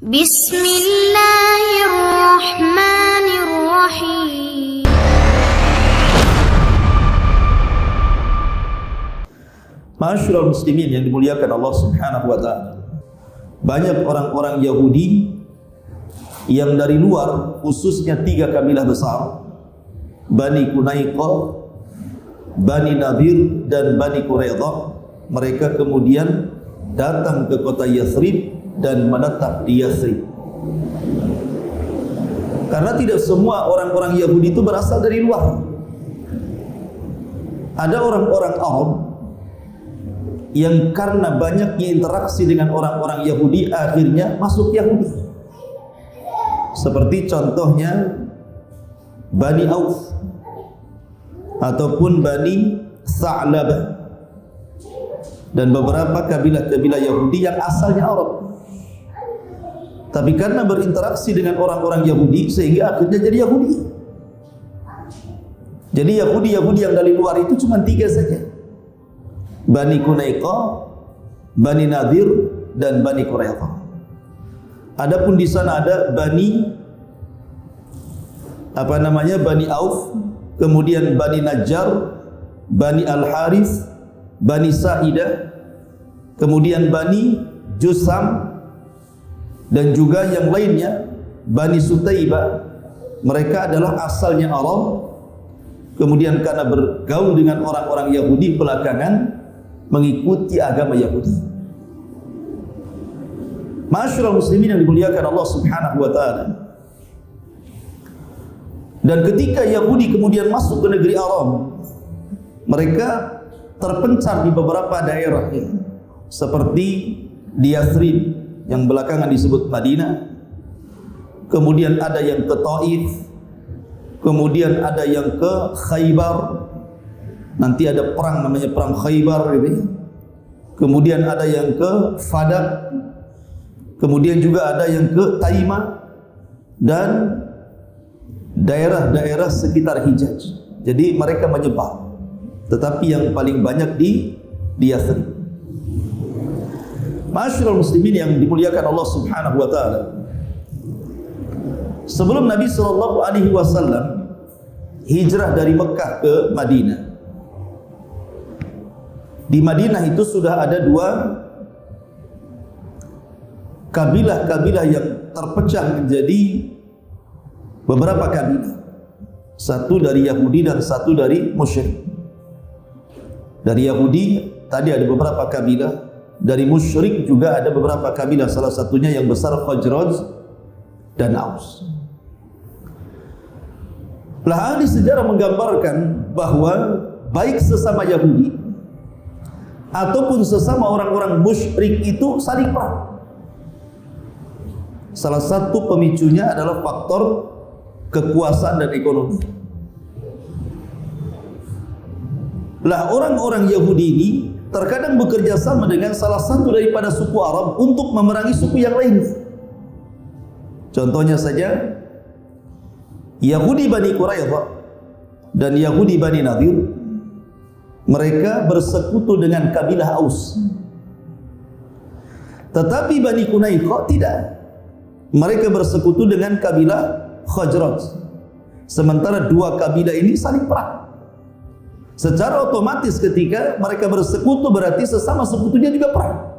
Bismillahirrahmanirrahim. Ma'asyiral muslimin yang dimuliakan Allah Subhanahu wa taala. Banyak orang-orang Yahudi yang dari luar, khususnya 3 kabilah besar, Bani Qunaiqah, Bani Nadir dan Bani Quraidah, mereka kemudian datang ke kota Yathrib dan menetap di Yathrib. Karena tidak semua orang-orang Yahudi itu berasal dari luar. Ada orang-orang Arab yang karena banyaknya interaksi dengan orang-orang Yahudi akhirnya masuk Yahudi. Seperti contohnya Bani Auf ataupun Bani Sa'labah dan beberapa kabilah-kabilah Yahudi yang asalnya Arab, tapi karena berinteraksi dengan orang-orang Yahudi sehingga akhirnya jadi Yahudi. Jadi Yahudi yang dari luar itu cuma 3 saja: Bani Qunaiqah, Bani Nadir dan Bani Quraidah. Adapun di sana ada Bani Bani Auf, kemudian Bani Najjar, Bani Al-Harith, Bani Sa'idah, kemudian Bani Jusam, dan juga yang lainnya Bani Sutaibah. Mereka adalah asalnya Arab, kemudian karena bergaul dengan orang-orang Yahudi belakangan mengikuti agama Yahudi. Ma'asyiral muslimin yang dimuliakan Allah Subhanahu wa taala. Dan ketika Yahudi kemudian masuk ke negeri Arab, mereka terpencar di beberapa daerah, seperti di Yathrib yang belakangan disebut Madinah, kemudian ada yang ke Taif, kemudian ada yang ke Khaybar, nanti ada perang namanya perang Khaybar gitu. Kemudian ada yang ke Fadak, kemudian juga ada yang ke Taimah dan daerah-daerah sekitar Hijaz. Jadi mereka menyebar, tetapi yang paling banyak di Yathrib. Ma'asyiral muslimin yang dimuliakan Allah Subhanahu wa taala. Sebelum Nabi sallallahu alaihi wasallam hijrah dari Mekah ke Madinah, di Madinah itu sudah ada 2 kabilah-kabilah yang terpecah menjadi beberapa kabilah. Satu dari Yahudi dan satu dari musyrik. Dari Yahudi tadi ada beberapa kabilah, dari musyrik juga ada beberapa kabilah, salah satunya yang besar Khazraj dan Aus. Ahli sejarah menggambarkan bahwa baik sesama Yahudi ataupun sesama orang-orang musyrik itu saling perang. Salah satu pemicunya adalah faktor kekuasaan dan ekonomi. Orang-orang Yahudi ini terkadang bekerja sama dengan salah satu daripada suku Arab untuk memerangi suku yang lain. Contohnya saja Yahudi Bani Quraidah dan Yahudi Bani Nadir, mereka bersekutu dengan kabilah Aus. Tetapi Bani Qunaiqah tidak. Mereka bersekutu dengan kabilah Khazraj. Sementara 2 kabilah ini saling perang. Secara otomatis ketika mereka bersekutu berarti sesama sekutunya juga perang.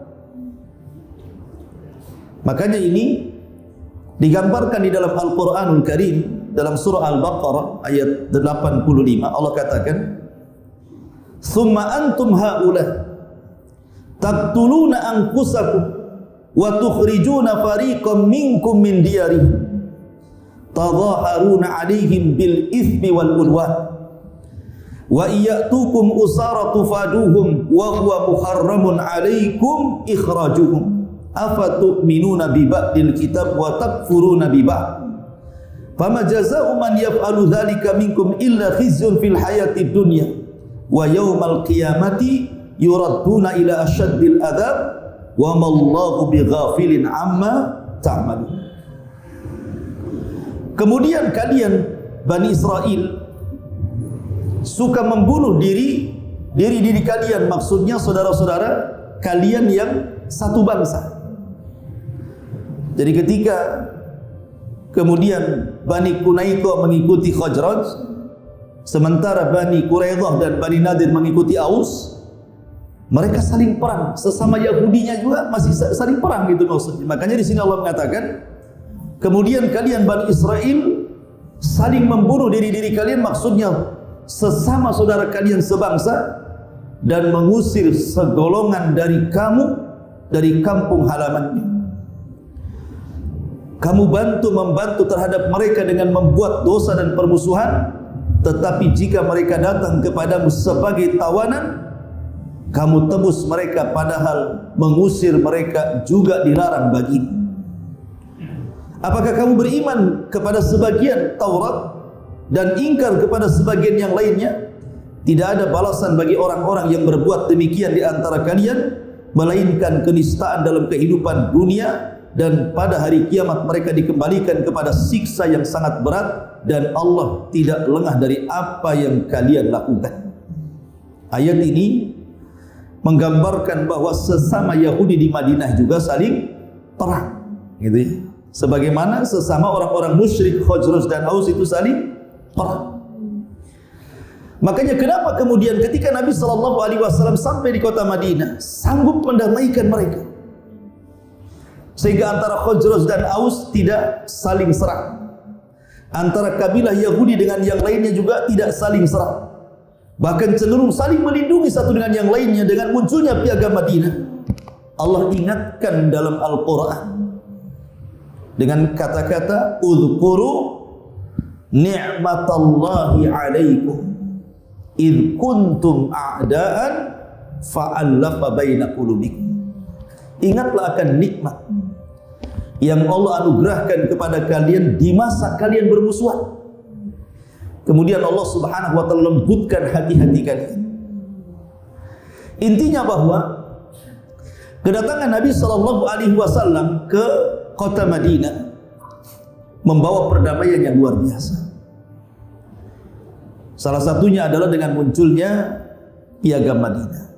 Makanya ini digambarkan di dalam Al-Qur'anul Karim, dalam surah Al-Baqarah ayat 85 Allah katakan, "Tsumma antum haula taqtuluna anfusakum wa tukhrijuna fariqam minkum min diyarihim tadhaharuna 'alaihim bil itsmi wal udwan wa iyatukum usara tufaduhum wa huwa muharramun 'alaikum ikhrajuhum afatu'minuna bi ba'dil kitab wa takfuruna bi ba'd fama jazaa'u man yaf'alu dzalika minkum illa khizyun fil hayatid dunya wa yaumal qiyamati yuradduna ila asyaddil adzab wa mallahu bighafilin amma ta'malun." Kemudian kalian Bani Israel suka membunuh diri kalian, maksudnya saudara-saudara kalian yang satu bangsa. Jadi ketika kemudian Bani Qunaiqah mengikuti Khazraj, sementara Bani Quraidah dan Bani Nadir mengikuti Aus, mereka saling perang. Sesama Yahudinya juga masih saling perang gitu maksudnya. Makanya di sini Allah mengatakan, kemudian kalian Bani Israel saling membunuh diri-diri kalian, maksudnya sesama saudara kalian sebangsa, dan mengusir segolongan dari kamu dari kampung halamannya. Kamu membantu terhadap mereka dengan membuat dosa dan permusuhan, tetapi jika mereka datang kepadamu sebagai tawanan, kamu tebus mereka, padahal mengusir mereka juga dilarang bagimu. Apakah kamu beriman kepada sebagian Taurat dan ingkar kepada sebagian yang lainnya? Tidak ada balasan bagi orang-orang yang berbuat demikian di antara kalian, melainkan kenistaan dalam kehidupan dunia, dan pada hari kiamat mereka dikembalikan kepada siksa yang sangat berat, dan Allah tidak lengah dari apa yang kalian lakukan. Ayat ini menggambarkan bahwa sesama Yahudi di Madinah juga saling perang, gitu ya. Sebagaimana sesama orang-orang musyrik Khazraj dan Aus itu saling perang. Makanya kenapa kemudian ketika Nabi SAW sampai di kota Madinah, sanggup mendamaikan mereka, sehingga antara Khazraj dan Aus tidak saling serang, antara kabilah Yahudi dengan yang lainnya juga tidak saling serang, bahkan cenderung saling melindungi satu dengan yang lainnya. Dengan munculnya piagam Madinah, Allah ingatkan dalam Al-Quran dengan kata-kata udhkuru ni'matallahi alaikum idh kuntum a'daan fa'allafa baina qulubikum. Ingatlah akan nikmat yang Allah anugerahkan kepada kalian di masa kalian bermusuhan. Kemudian Allah Subhanahu wa taala lembutkan hati-hati kalian. Intinya bahwa kedatangan Nabi sallallahu alaihi wasallam ke kota Madinah membawa perdamaian yang luar biasa. Salah satunya adalah dengan munculnya piagam Madinah.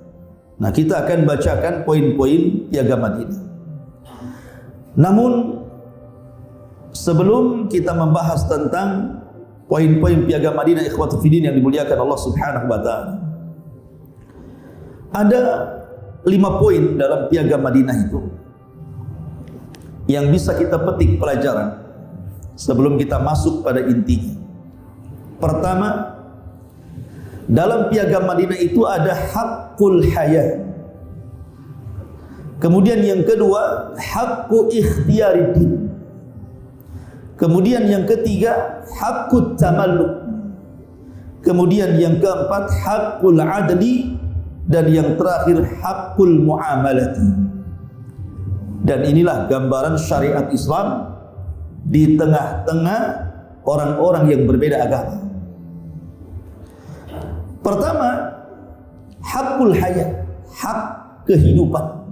Nah, kita akan bacakan poin-poin piagam Madinah. Namun sebelum kita membahas tentang poin-poin piagam Madinah, ikhwatu fiddin yang dimuliakan Allah Subhanahu wa taala, ada 5 poin dalam piagam Madinah itu yang bisa kita petik pelajaran sebelum kita masuk pada intinya. Pertama, dalam piagam Madinah itu ada hakul haya. Kemudian yang kedua, hakku ikhtiyariddin. Kemudian yang ketiga, hakut tamalluk. Kemudian yang keempat, hakul adli. Dan yang terakhir, hakul muamalati. Dan inilah gambaran syariat Islam di tengah-tengah orang-orang yang berbeda agama. Pertama, hakul hayat, hak kehidupan.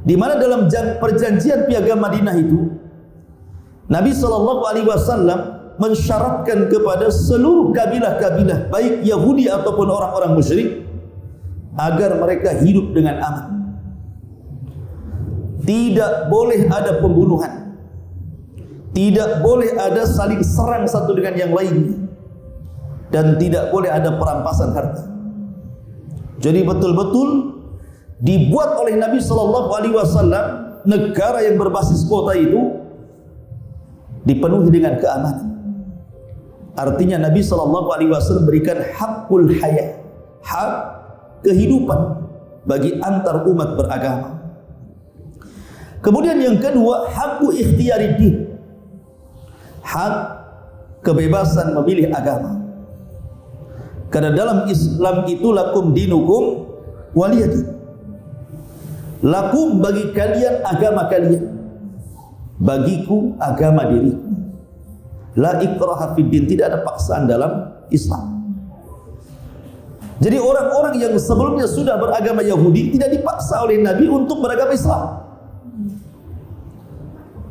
Di mana dalam perjanjian piagam Madinah itu, Nabi SAW mensyaratkan kepada seluruh kabilah-kabilah, baik Yahudi ataupun orang-orang musyrik, agar mereka hidup dengan aman. Tidak boleh ada pembunuhan, tidak boleh ada saling serang satu dengan yang lainnya, dan tidak boleh ada perampasan harta. Jadi betul-betul dibuat oleh Nabi SAW negara yang berbasis kota itu dipenuhi dengan keamanan. Artinya Nabi SAW berikan hakul hayat, hak kehidupan bagi antar umat beragama. Kemudian yang kedua, hakku ikhtiyariddin, hak kebebasan memilih agama. Karena dalam Islam itu lakum dinukum waliyadin. Lakum bagi kalian agama kalian, bagiku agama diriku. La ikraha fid din, tidak ada paksaan dalam Islam. Jadi orang-orang yang sebelumnya sudah beragama Yahudi tidak dipaksa oleh Nabi untuk beragama Islam.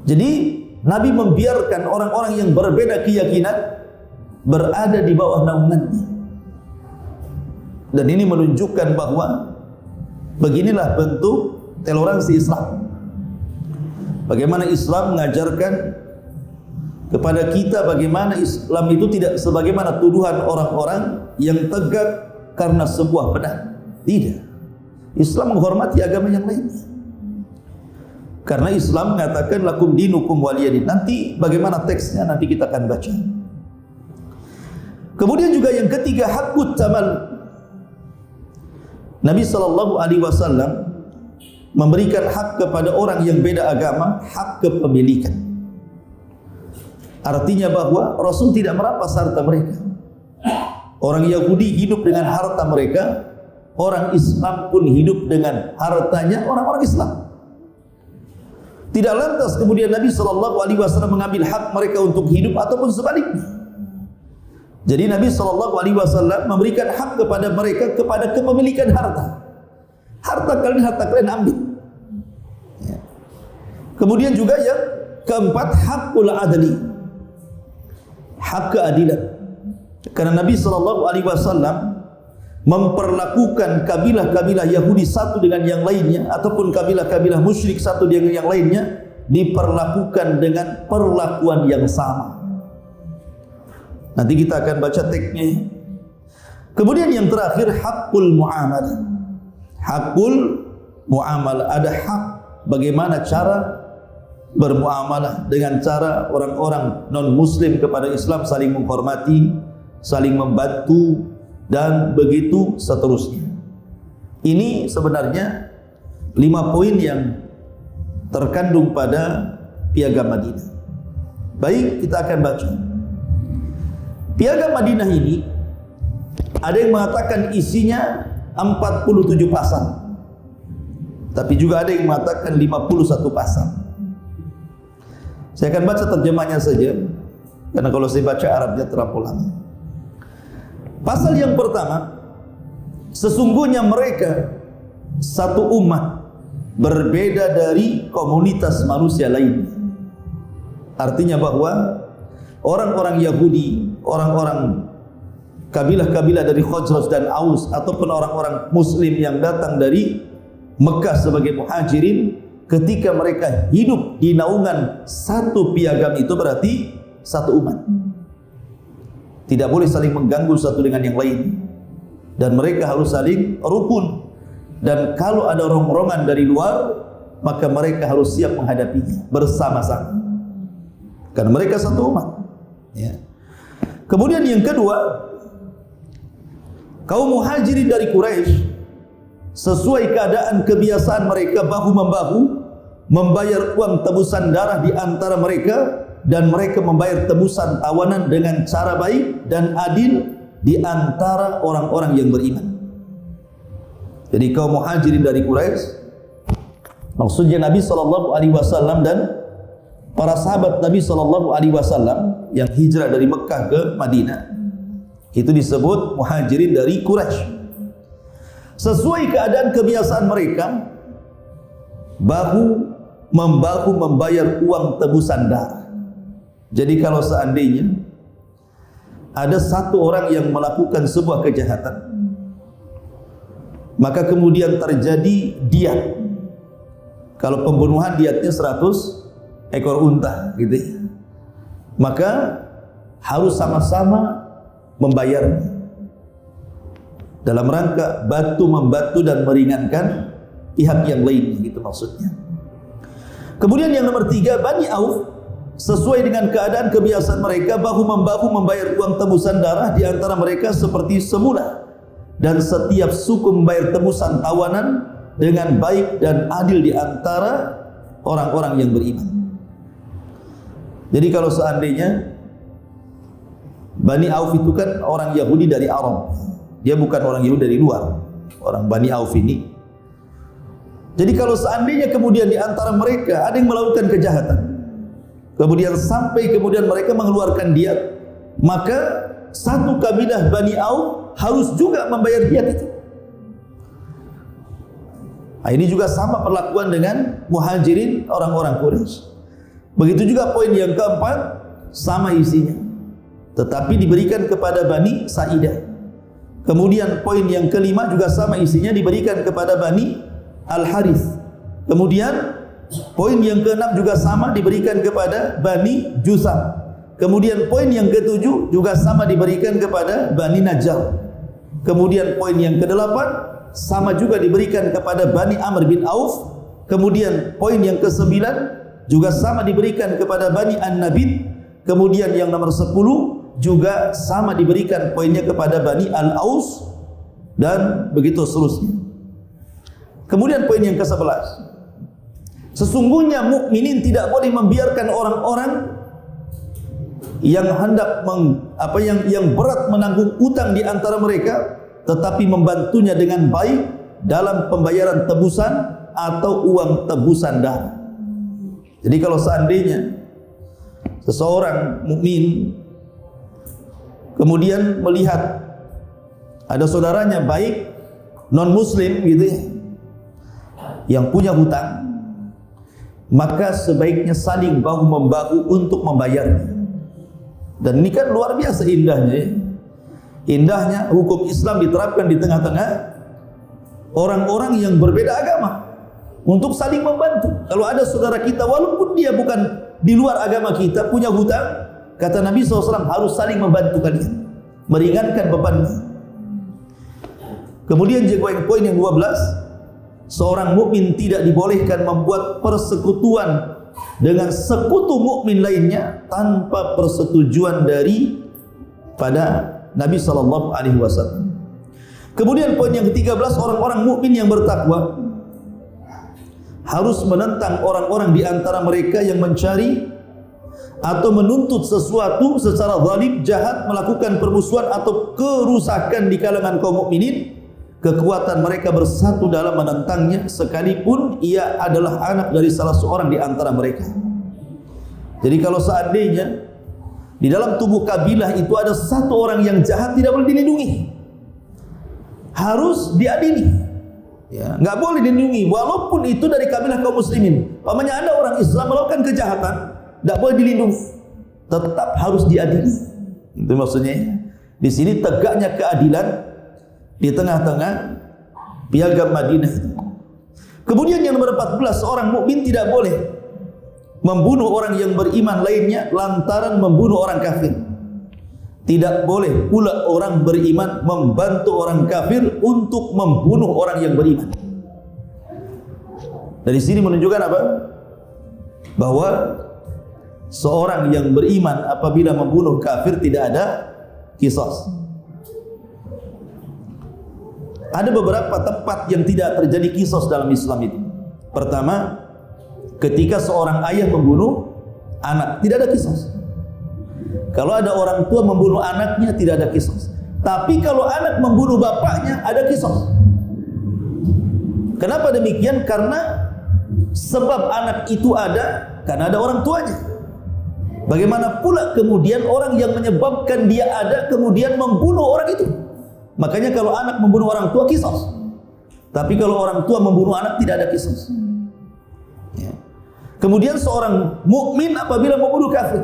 Jadi Nabi membiarkan orang-orang yang berbeda keyakinan berada di bawah naungannya. Dan ini menunjukkan bahwa beginilah bentuk toleransi Islam. Bagaimana Islam mengajarkan kepada kita bagaimana Islam itu tidak sebagaimana tuduhan orang-orang yang tegak karena sebuah pedang. Tidak. Islam menghormati agama yang lain. Karena Islam mengatakan lakum dinukum waliyadin. Nanti bagaimana teksnya nanti kita akan baca. Kemudian juga yang ketiga, hakut tamal. Nabi SAW memberikan hak kepada orang yang beda agama, hak kepemilikan. Artinya bahwa Rasul tidak merampas harta mereka. Orang Yahudi hidup dengan harta mereka, orang Islam pun hidup dengan hartanya orang-orang Islam. Tidak lantas kemudian Nabi SAW mengambil hak mereka untuk hidup ataupun sebaliknya. Jadi Nabi SAW memberikan hak kepada mereka kepada kepemilikan harta. Harta kalian ambil. Ya. Kemudian juga yang keempat, hakul adli, hak keadilan. Karena Nabi SAW memperlakukan kabilah-kabilah Yahudi satu dengan yang lainnya, ataupun kabilah-kabilah musyrik satu dengan yang lainnya, diperlakukan dengan perlakuan yang sama. Nanti kita akan baca teksnya. Kemudian yang terakhir, hakul muamalah. Hakul muamalah, ada hak bagaimana cara bermuamalah dengan cara orang-orang non-muslim kepada Islam, saling menghormati, saling membantu, dan begitu seterusnya. Ini sebenarnya 5 poin yang terkandung pada Piagam Madinah. Baik, kita akan baca. Piagam Madinah ini ada yang mengatakan isinya 47 pasal, tapi juga ada yang mengatakan 51 pasal. Saya akan baca terjemahnya saja, karena kalau saya baca Arabnya terlalu lama. Pasal yang pertama, sesungguhnya mereka satu umat berbeda dari komunitas manusia lain. Artinya bahwa orang-orang Yahudi, orang-orang kabilah-kabilah dari Khazraj dan Aus, ataupun orang-orang Muslim yang datang dari Mekah sebagai muhajirin, ketika mereka hidup di naungan satu piagam itu berarti satu umat. Tidak boleh saling mengganggu satu dengan yang lain, dan mereka harus saling rukun. Dan kalau ada rongrongan dari luar, maka mereka harus siap menghadapinya bersama-sama, karena mereka satu umat. Ya. Kemudian yang kedua, kaum muhajirin dari Quraisy sesuai keadaan kebiasaan mereka bahu-membahu membayar uang tebusan darah di antara mereka, dan mereka membayar tebusan tawanan dengan cara baik dan adil di antara orang-orang yang beriman. Jadi kaum muhajirin dari Quraisy, maksudnya Nabi SAW dan para sahabat Nabi SAW yang hijrah dari Mekah ke Madinah, itu disebut muhajirin dari Quraisy. Sesuai keadaan kebiasaan mereka, bahu-membahu membayar uang tebusan darah. Jadi kalau seandainya ada satu orang yang melakukan sebuah kejahatan, maka kemudian terjadi diat. Kalau pembunuhan diatnya 100 ekor unta gitu ya, maka harus sama-sama membayarnya dalam rangka membantu dan meringankan pihak yang lainnya, gitu maksudnya. Kemudian yang nomor 3, Bani Auf sesuai dengan keadaan kebiasaan mereka bahu-membahu membayar uang tebusan darah di antara mereka seperti semula, dan setiap suku membayar tebusan tawanan dengan baik dan adil di antara orang-orang yang beriman. Jadi kalau seandainya Bani Auf itu kan orang Yahudi dari Arab, dia bukan orang Yahudi dari luar, orang Bani Auf ini. Jadi kalau seandainya kemudian di antara mereka ada yang melakukan kejahatan, kemudian sampai kemudian mereka mengeluarkan diat, maka satu kabilah Bani Auf harus juga membayar diat itu. Nah, ini juga sama perlakuan dengan muhajirin orang-orang Quraisy. Begitu juga poin yang keempat, sama isinya, tetapi diberikan kepada Bani Sa'idah. Kemudian poin yang kelima juga sama isinya, diberikan kepada Bani Al-Harith. Kemudian Poin yang keenam juga sama diberikan kepada Bani Jusam. Kemudian poin yang ketujuh juga sama diberikan kepada Bani Najjar. Kemudian poin yang kedelapan sama juga diberikan kepada Bani Amr bin Auf. Kemudian poin yang kesembilan juga sama diberikan kepada Bani An-Nabit. Kemudian yang nomor 10 juga sama diberikan poinnya kepada Bani Al-Aus, dan begitu seterusnya. Kemudian poin yang ke-11, sesungguhnya mukminin tidak boleh membiarkan orang-orang yang hendak yang berat menanggung utang di antara mereka, tetapi membantunya dengan baik dalam pembayaran tebusan atau uang tebusan darah. Jadi kalau seandainya seseorang mukmin kemudian melihat ada saudaranya baik non muslim gitu ya, yang punya hutang, maka sebaiknya saling bahu membahu untuk membayarnya. Dan ini kan luar biasa indahnya ya. Indahnya hukum Islam diterapkan di tengah-tengah orang-orang yang berbeda agama untuk saling membantu. Kalau ada saudara kita walaupun dia bukan di luar agama kita punya hutang, kata Nabi SAW harus saling membantu kalian, meringankan bebannya. Kemudian juga poin yang 12, seorang mukmin tidak dibolehkan membuat persekutuan dengan sekutu mukmin lainnya tanpa persetujuan dari pada Nabi sallallahu alaihi wasallam. Kemudian poin yang ke-13, orang-orang mukmin yang bertakwa harus menentang orang-orang di antara mereka yang mencari atau menuntut sesuatu secara zalim, jahat, melakukan permusuhan atau kerusakan di kalangan kaum mukminin. Kekuatan mereka bersatu dalam menentangnya sekalipun ia adalah anak dari salah seorang di antara mereka. Jadi kalau seandainya di dalam tubuh kabilah itu ada satu orang yang jahat, tidak boleh dilindungi, harus diadili ya, nggak boleh dilindungi walaupun itu dari kabilah kaum muslimin. Pamannya ada orang Islam melakukan kejahatan, nggak boleh dilindungi, tetap harus diadili. Itu maksudnya di sini tegaknya keadilan di tengah-tengah piagam Madinah. Kemudian yang nomor 14, seorang mukmin tidak boleh membunuh orang yang beriman lainnya lantaran membunuh orang kafir. Tidak boleh pula orang beriman membantu orang kafir untuk membunuh orang yang beriman. Dari sini menunjukkan apa? Bahwa seorang yang beriman apabila membunuh kafir tidak ada qisas. Ada beberapa tempat yang tidak terjadi qisas dalam Islam itu. Pertama, ketika seorang ayah membunuh anak, tidak ada qisas. Kalau ada orang tua membunuh anaknya, tidak ada qisas. Tapi kalau anak membunuh bapaknya, ada qisas. Kenapa demikian? Karena sebab anak itu ada karena ada orang tuanya. Bagaimana pula kemudian orang yang menyebabkan dia ada kemudian membunuh orang itu? Makanya kalau anak membunuh orang tua, qisas. Tapi kalau orang tua membunuh anak, tidak ada qisas. Ya. Kemudian seorang mukmin apabila membunuh kafir,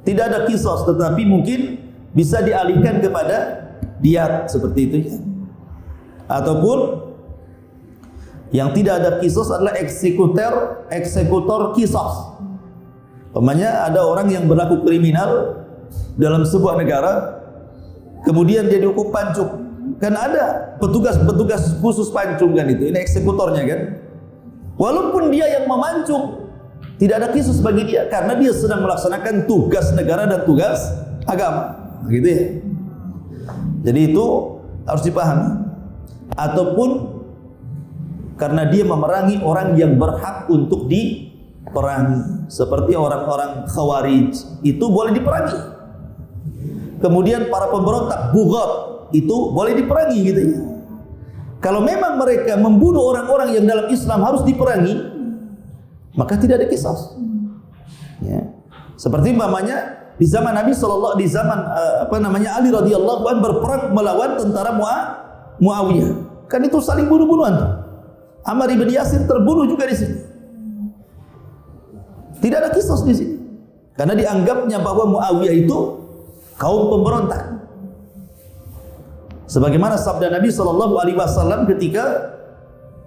tidak ada qisas, tetapi mungkin bisa dialihkan kepada diyat seperti itu ya. Ataupun yang tidak ada qisas adalah eksekutor qisas. Umpamanya ada orang yang berlaku kriminal dalam sebuah negara, kemudian dia dihukum pancung. Kan ada petugas khusus pancung kan itu. Ini eksekutornya kan. Walaupun dia yang memancung, tidak ada qisas bagi dia karena dia sedang melaksanakan tugas negara dan tugas agama. Gitu ya. Jadi itu harus dipahami. Ataupun karena dia memerangi orang yang berhak untuk diperangi, seperti orang-orang Khawarij, itu boleh diperangi. Kemudian para pemberontak Bughat itu boleh diperangi gitu ya. Kalau memang mereka membunuh orang-orang yang dalam Islam harus diperangi, maka tidak ada qisas. Ya. Seperti umpamanya di zaman Nabi sallallahu di zaman Ali radhiyallahu anhu berperang melawan tentara Muawiyah. Kan itu saling bunuh-bunuhan. Ammar bin Yasir terbunuh juga di sini. Tidak ada qisas di sini. Karena dianggapnya bahwa Muawiyah itu kaum pemberontak. Sebagaimana sabda Nabi sallallahu alaihi wasallam ketika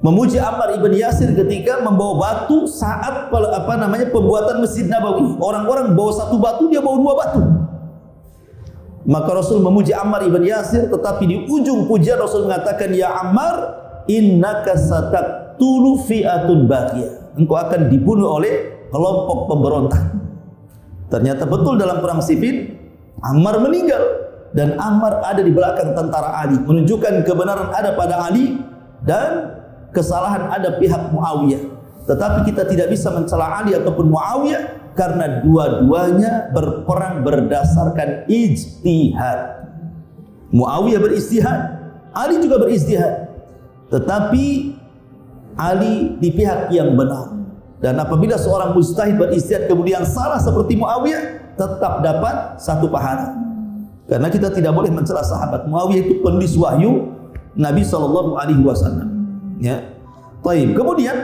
memuji Ammar ibn Yasir ketika membawa batu saat pembuatan Masjid Nabawi. Orang-orang bawa satu batu, dia bawa 2 batu. Maka Rasul memuji Ammar ibn Yasir, tetapi di ujung pujian Rasul mengatakan, ya Ammar, innaka sataqtulu fi'atun baqiyah. Engkau akan dibunuh oleh kelompok pemberontak. Ternyata betul dalam perang Siffin, Ammar meninggal dan Ammar ada di belakang tentara Ali, menunjukkan kebenaran ada pada Ali dan kesalahan ada pihak Muawiyah. Tetapi kita tidak bisa mencela Ali ataupun Muawiyah karena dua-duanya berperang berdasarkan ijtihad. Muawiyah beristihad, Ali juga beristihad. Tetapi Ali di pihak yang benar. Dan apabila seorang mujtahid beristihad kemudian salah seperti Muawiyah, tetap dapat satu pahala. Karena kita tidak boleh mencela sahabat. Muawiyah itu penulis wahyu Nabi SAW. Ya. Baik. Kemudian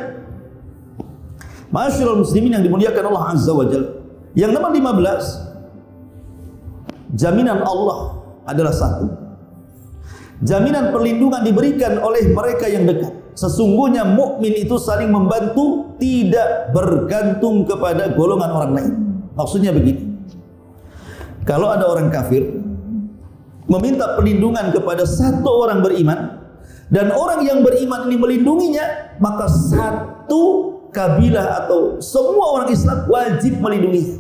Ma'asyiral muslimin yang dimuliakan Allah Azza wa Jalla, yang nomor 15, jaminan Allah adalah satu. Jaminan perlindungan diberikan oleh mereka yang dekat. Sesungguhnya mukmin itu saling membantu, tidak bergantung kepada golongan orang lain. Maksudnya begini, kalau ada orang kafir meminta perlindungan kepada satu orang beriman, dan orang yang beriman ini melindunginya, maka satu kabilah atau semua orang Islam wajib melindunginya.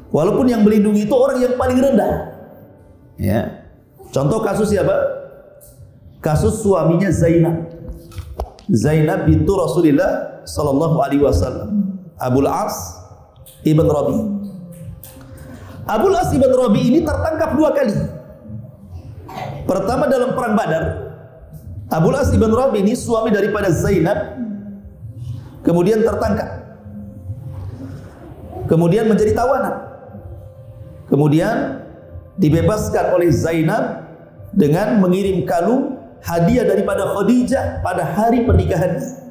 Walaupun yang melindungi itu orang yang paling rendah. Ya. Contoh kasus siapa? Kasus suaminya Zainab. Zainab bintu Rasulullah sallallahu alaihi wasallam, Abul As ibn Rabi. Abul As ibn Rabi ini tertangkap 2 kali. Pertama dalam perang Badar. Abul As ibn Rabi ini suami daripada Zainab, kemudian tertangkap, kemudian menjadi tawanan, kemudian dibebaskan oleh Zainab dengan mengirim kalung hadiah daripada Khadijah pada hari pernikahannya.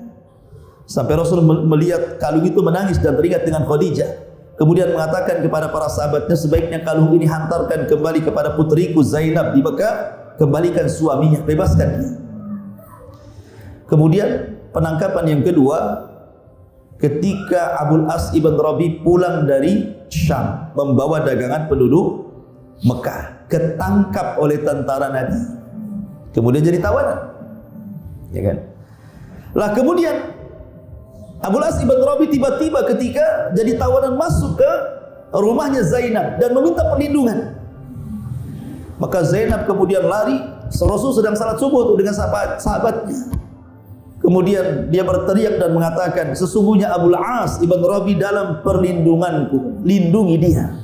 Sampai Rasul melihat kalung itu menangis dan teringat dengan Khadijah. Kemudian mengatakan kepada para sahabatnya, sebaiknya kalung ini hantarkan kembali kepada putriku Zainab di Mekah, kembalikan suaminya, bebaskan dia. Kemudian penangkapan yang kedua, ketika Abul As ibn Rabi pulang dari Syam membawa dagangan penduduk Mekah, ketangkap oleh tentara Nabi, kemudian jadi tawanan, ya kan? Lah kemudian Abul As ibn Rabi tiba-tiba ketika jadi tawanan masuk ke rumahnya Zainab dan meminta perlindungan. Maka Zainab kemudian lari, Rasul sedang salat subuh dengan sahabatnya. Kemudian dia berteriak dan mengatakan, sesungguhnya Abul As ibn Rabi dalam perlindunganku, lindungi dia.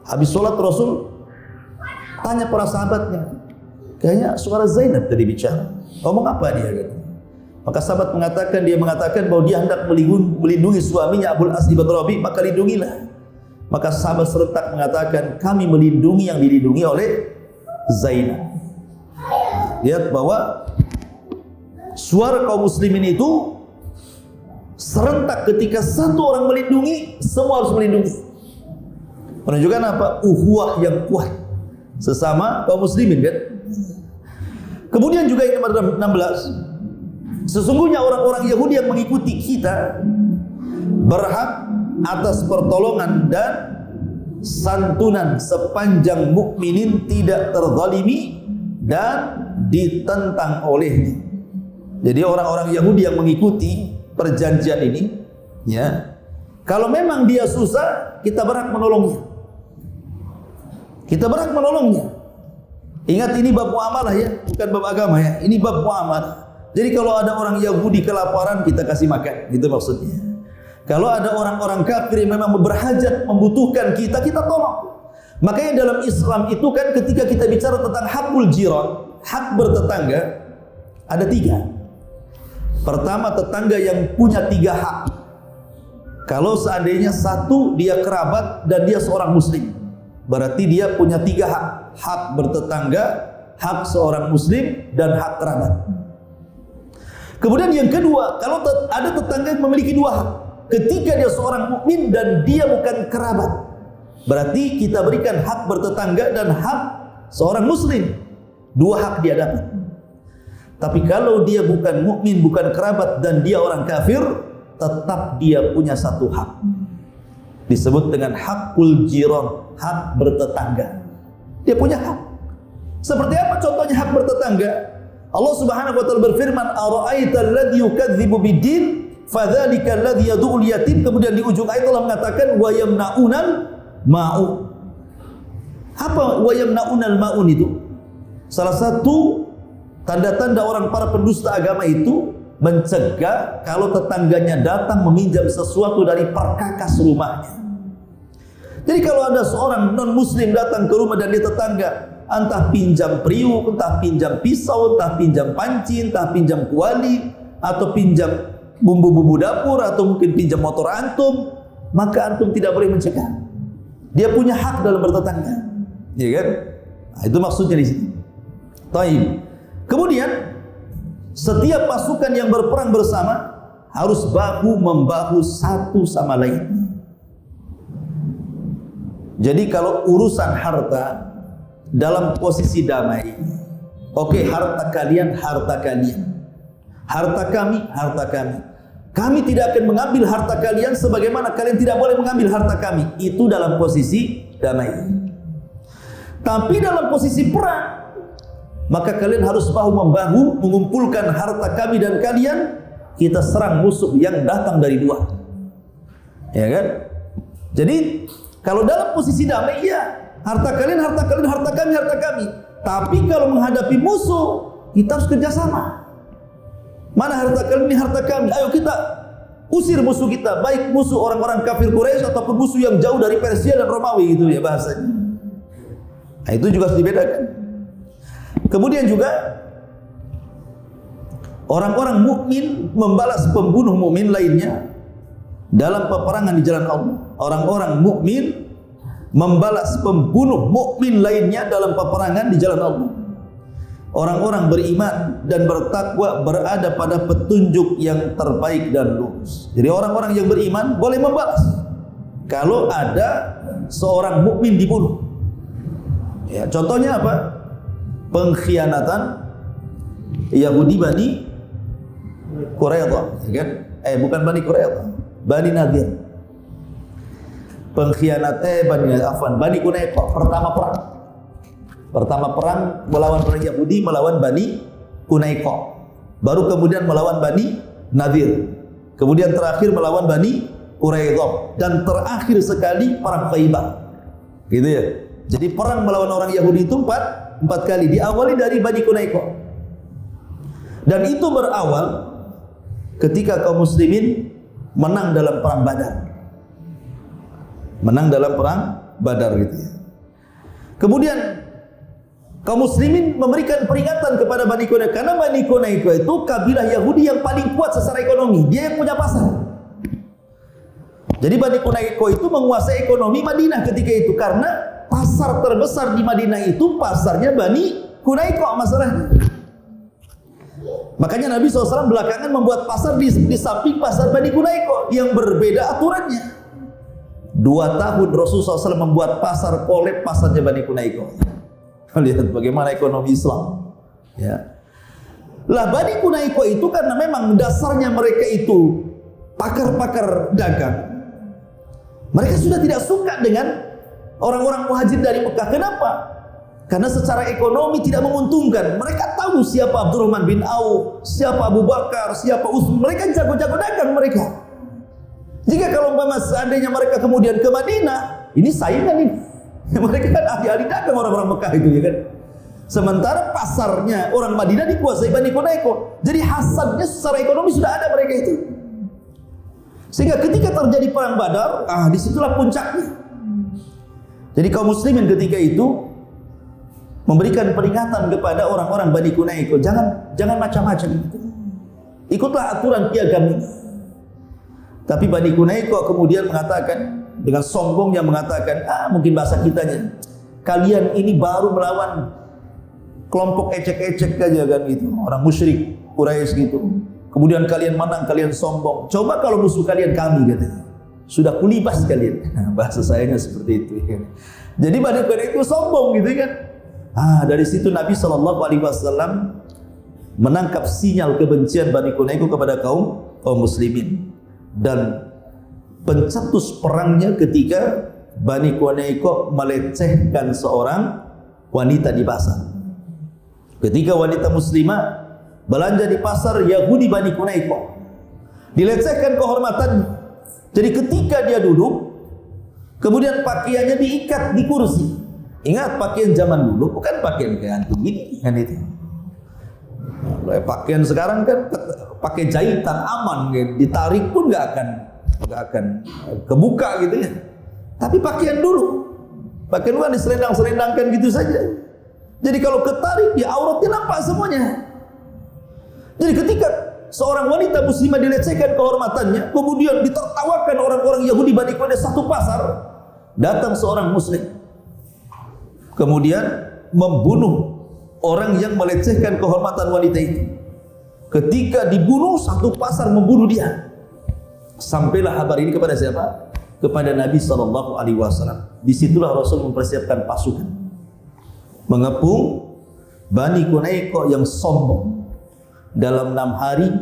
Habis sholat Rasul tanya para sahabatnya, kayaknya suara Zainab tadi bicara, ngomong apa dia gitu. Maka sahabat mengatakan bahwa dia hendak melindungi suaminya Abul As ibn Rabi, maka lindungilah. Maka sahabat serentak mengatakan, kami melindungi yang dilindungi oleh Zainab. Lihat bahwa suara kaum muslimin itu serentak ketika satu orang melindungi, semua harus melindungi. Menunjukkan apa? Ukhuwah yang kuat sesama kaum muslimin, kan? Kemudian juga yang nomor 16, sesungguhnya orang-orang Yahudi yang mengikuti kita berhak atas pertolongan dan santunan sepanjang mukminin tidak terzalimi dan ditentang olehnya. Jadi orang-orang Yahudi yang mengikuti perjanjian ini, ya, kalau memang dia susah, kita berhak menolongnya. Kita berhak menolongnya. Ingat, ini bab muamalah ya, bukan bab agama ya. Ini bab muamalah. Jadi kalau ada orang Yahudi kelaparan, kita kasih makan, gitu maksudnya. Kalau ada orang-orang kafir yang memang berhajat, membutuhkan kita, kita tolong. Makanya dalam Islam itu kan ketika kita bicara tentang hakul jiran, hak bertetangga, ada 3. Pertama, tetangga yang punya 3 hak. Kalau seandainya satu dia kerabat dan dia seorang muslim, berarti dia punya 3 hak. Hak bertetangga, hak seorang muslim, dan hak kerabat. Kemudian yang kedua, kalau ada tetangga yang memiliki 2 hak, ketika dia seorang mukmin dan dia bukan kerabat, berarti kita berikan hak bertetangga dan hak seorang muslim. 2 hak dia dapat. Tapi kalau dia bukan mukmin, bukan kerabat dan dia orang kafir, tetap dia punya satu hak. Disebut dengan hakul jiran, hak bertetangga. Dia punya hak. Seperti apa contohnya hak bertetangga? Allah Subhanahu wa taala berfirman, "Ara'aita alladhi yukadzibu bid-din, fadzalika alladhi yad'ul yatim." Kemudian di ujung ayat Allah mengatakan, "Wa yamna'unal ma'u." Apa wa yamna'unal ma'un itu? Salah satu tanda-tanda orang para pendusta agama itu mencegah kalau tetangganya datang meminjam sesuatu dari perkakas rumahnya. Jadi kalau ada seorang non-muslim datang ke rumah dan dia tetangga, entah pinjam periuk, entah pinjam pisau, entah pinjam panci, entah pinjam kuali, atau pinjam bumbu-bumbu dapur, atau mungkin pinjam motor antum, maka antum tidak boleh mencegah. Dia punya hak dalam bertetangga, ya kan? Nah, itu maksudnya di sini. Taib. Kemudian setiap pasukan yang berperang bersama harus bahu membahu satu sama lain. Jadi kalau urusan harta dalam posisi damai, oke, harta kalian, harta kalian, harta kami, harta kami. Kami tidak akan mengambil harta kalian sebagaimana kalian tidak boleh mengambil harta kami. Itu dalam posisi damai. Tapi dalam posisi perang, maka kalian harus bahu membahu mengumpulkan harta kami dan kalian. Kita serang musuh yang datang dari dua, ya kan? Jadi kalau dalam posisi damai, ya harta kalian, harta kalian, harta kami, harta kami. Tapi kalau menghadapi musuh, kita harus kerjasama. Mana harta kalian, ini harta kami. Ayo kita usir musuh kita, baik musuh orang-orang kafir Quraisy ataupun musuh yang jauh dari Persia dan Romawi, gitu ya bahasanya. Nah, itu juga harus dibedakan. Kemudian juga orang-orang mukmin membalas pembunuh mukmin lainnya dalam peperangan di jalan Allah. Orang-orang mukmin membalas pembunuh mukmin lainnya dalam peperangan di jalan Allah. Orang-orang beriman dan bertakwa berada pada petunjuk yang terbaik dan lurus. Jadi orang-orang yang beriman boleh membalas kalau ada seorang mukmin dibunuh. Ya, contohnya apa? Pengkhianatan Yahudi Bani Quraidah, ya kan? Bukan Bani Quraidah, Bani Nadir. Bani Quraidah pertama perang melawan orang Yahudi, melawan Bani Quraidah. Baru kemudian melawan Bani Nadir. Kemudian terakhir melawan Bani Quraidah dan terakhir sekali perang Khaybar. Gitu ya. Jadi perang melawan orang Yahudi itu empat kali, diawali dari Bani Quraidah. Dan itu berawal ketika kaum muslimin menang dalam perang Badar. Menang dalam perang Badar gitu ya. Kemudian kaum muslimin memberikan peringatan kepada Bani Quraidah karena Bani Quraidah itu kabilah Yahudi yang paling kuat secara ekonomi, dia yang punya pasar. Jadi Bani Quraidah itu menguasai ekonomi Madinah ketika itu karena pasar terbesar di Madinah itu pasarnya Bani Quraidah masalahnya. Makanya Nabi SAW belakangan membuat pasar di samping pasar Bani Quraidah yang berbeda aturannya. 2 tahun Rasulullah SAW membuat pasar kolab pasarnya Bani Quraidah. Lihat bagaimana ekonomi Islam. Ya. Lah Bani Quraidah itu karena memang dasarnya mereka itu pakar-pakar dagang. Mereka sudah tidak suka dengan orang-orang muhajir dari Mekah. Kenapa? Karena secara ekonomi tidak menguntungkan. Mereka tahu siapa Abdurrahman bin Auf, siapa Abu Bakar, siapa Utsman. Mereka jago-jago dagang mereka. Jika kalau seandainya mereka kemudian ke Madinah, ini saingan ini. Mereka kan ahli-ahli dagang orang-orang Mekah itu, ya kan. Sementara pasarnya orang Madinah dikuasai Bani Quraidah. Jadi hasadnya secara ekonomi sudah ada mereka itu. Sehingga ketika terjadi perang Badar, disitulah puncaknya. Jadi kaum muslimin ketika itu memberikan peringatan kepada orang-orang Bani Quraidah, jangan macam-macam gitu. Ikutlah aturan piagam ini. Tapi Bani Quraidah kemudian mengatakan dengan sombongnya mengatakan, mungkin bahasa kitanya, kalian ini baru melawan kelompok ecek-ecek aja kan gitu, orang musyrik Quraisy gitu. Kemudian kalian menang, kalian sombong. Coba kalau musuh kalian kami katanya. Sudah kulibas kalian. Bahasa sayanya seperti itu. Ya. Jadi Bani Quraidah itu sombong gitu kan. Dari situ Nabi SAW menangkap sinyal kebencian Bani Quraisy kepada kaum muslimin, dan pencetus perangnya ketika Bani Quraisy melecehkan seorang wanita di pasar. Ketika wanita muslimah belanja di pasar Yahudi Bani Quraisy, dilecehkan kehormatannya. Jadi ketika dia duduk, kemudian pakaiannya diikat di kursi. Ingat, pakaian zaman dulu bukan pakaian gantung gini kan itu. Nah, pakaian sekarang kan pakai jahitan aman, gitu. Ditarik pun nggak akan kebuka gitu ya. Tapi pakaian dulu, pakaian bukan diselendang-selendangkan gitu saja. Jadi kalau ketarik ya auratnya nampak semuanya. Jadi ketika seorang wanita muslimah dilecehkan kehormatannya, kemudian ditertawakan orang-orang Yahudi Bani Quraisy satu pasar, datang seorang muslim, kemudian membunuh orang yang melecehkan kehormatan wanita itu. Ketika dibunuh, satu pasar membunuh dia. Sampailah kabar ini kepada siapa? Kepada Nabi SAW. Disitulah Rasul mempersiapkan pasukan, mengepung Bani Quraisy yang sombong. Dalam 6 hari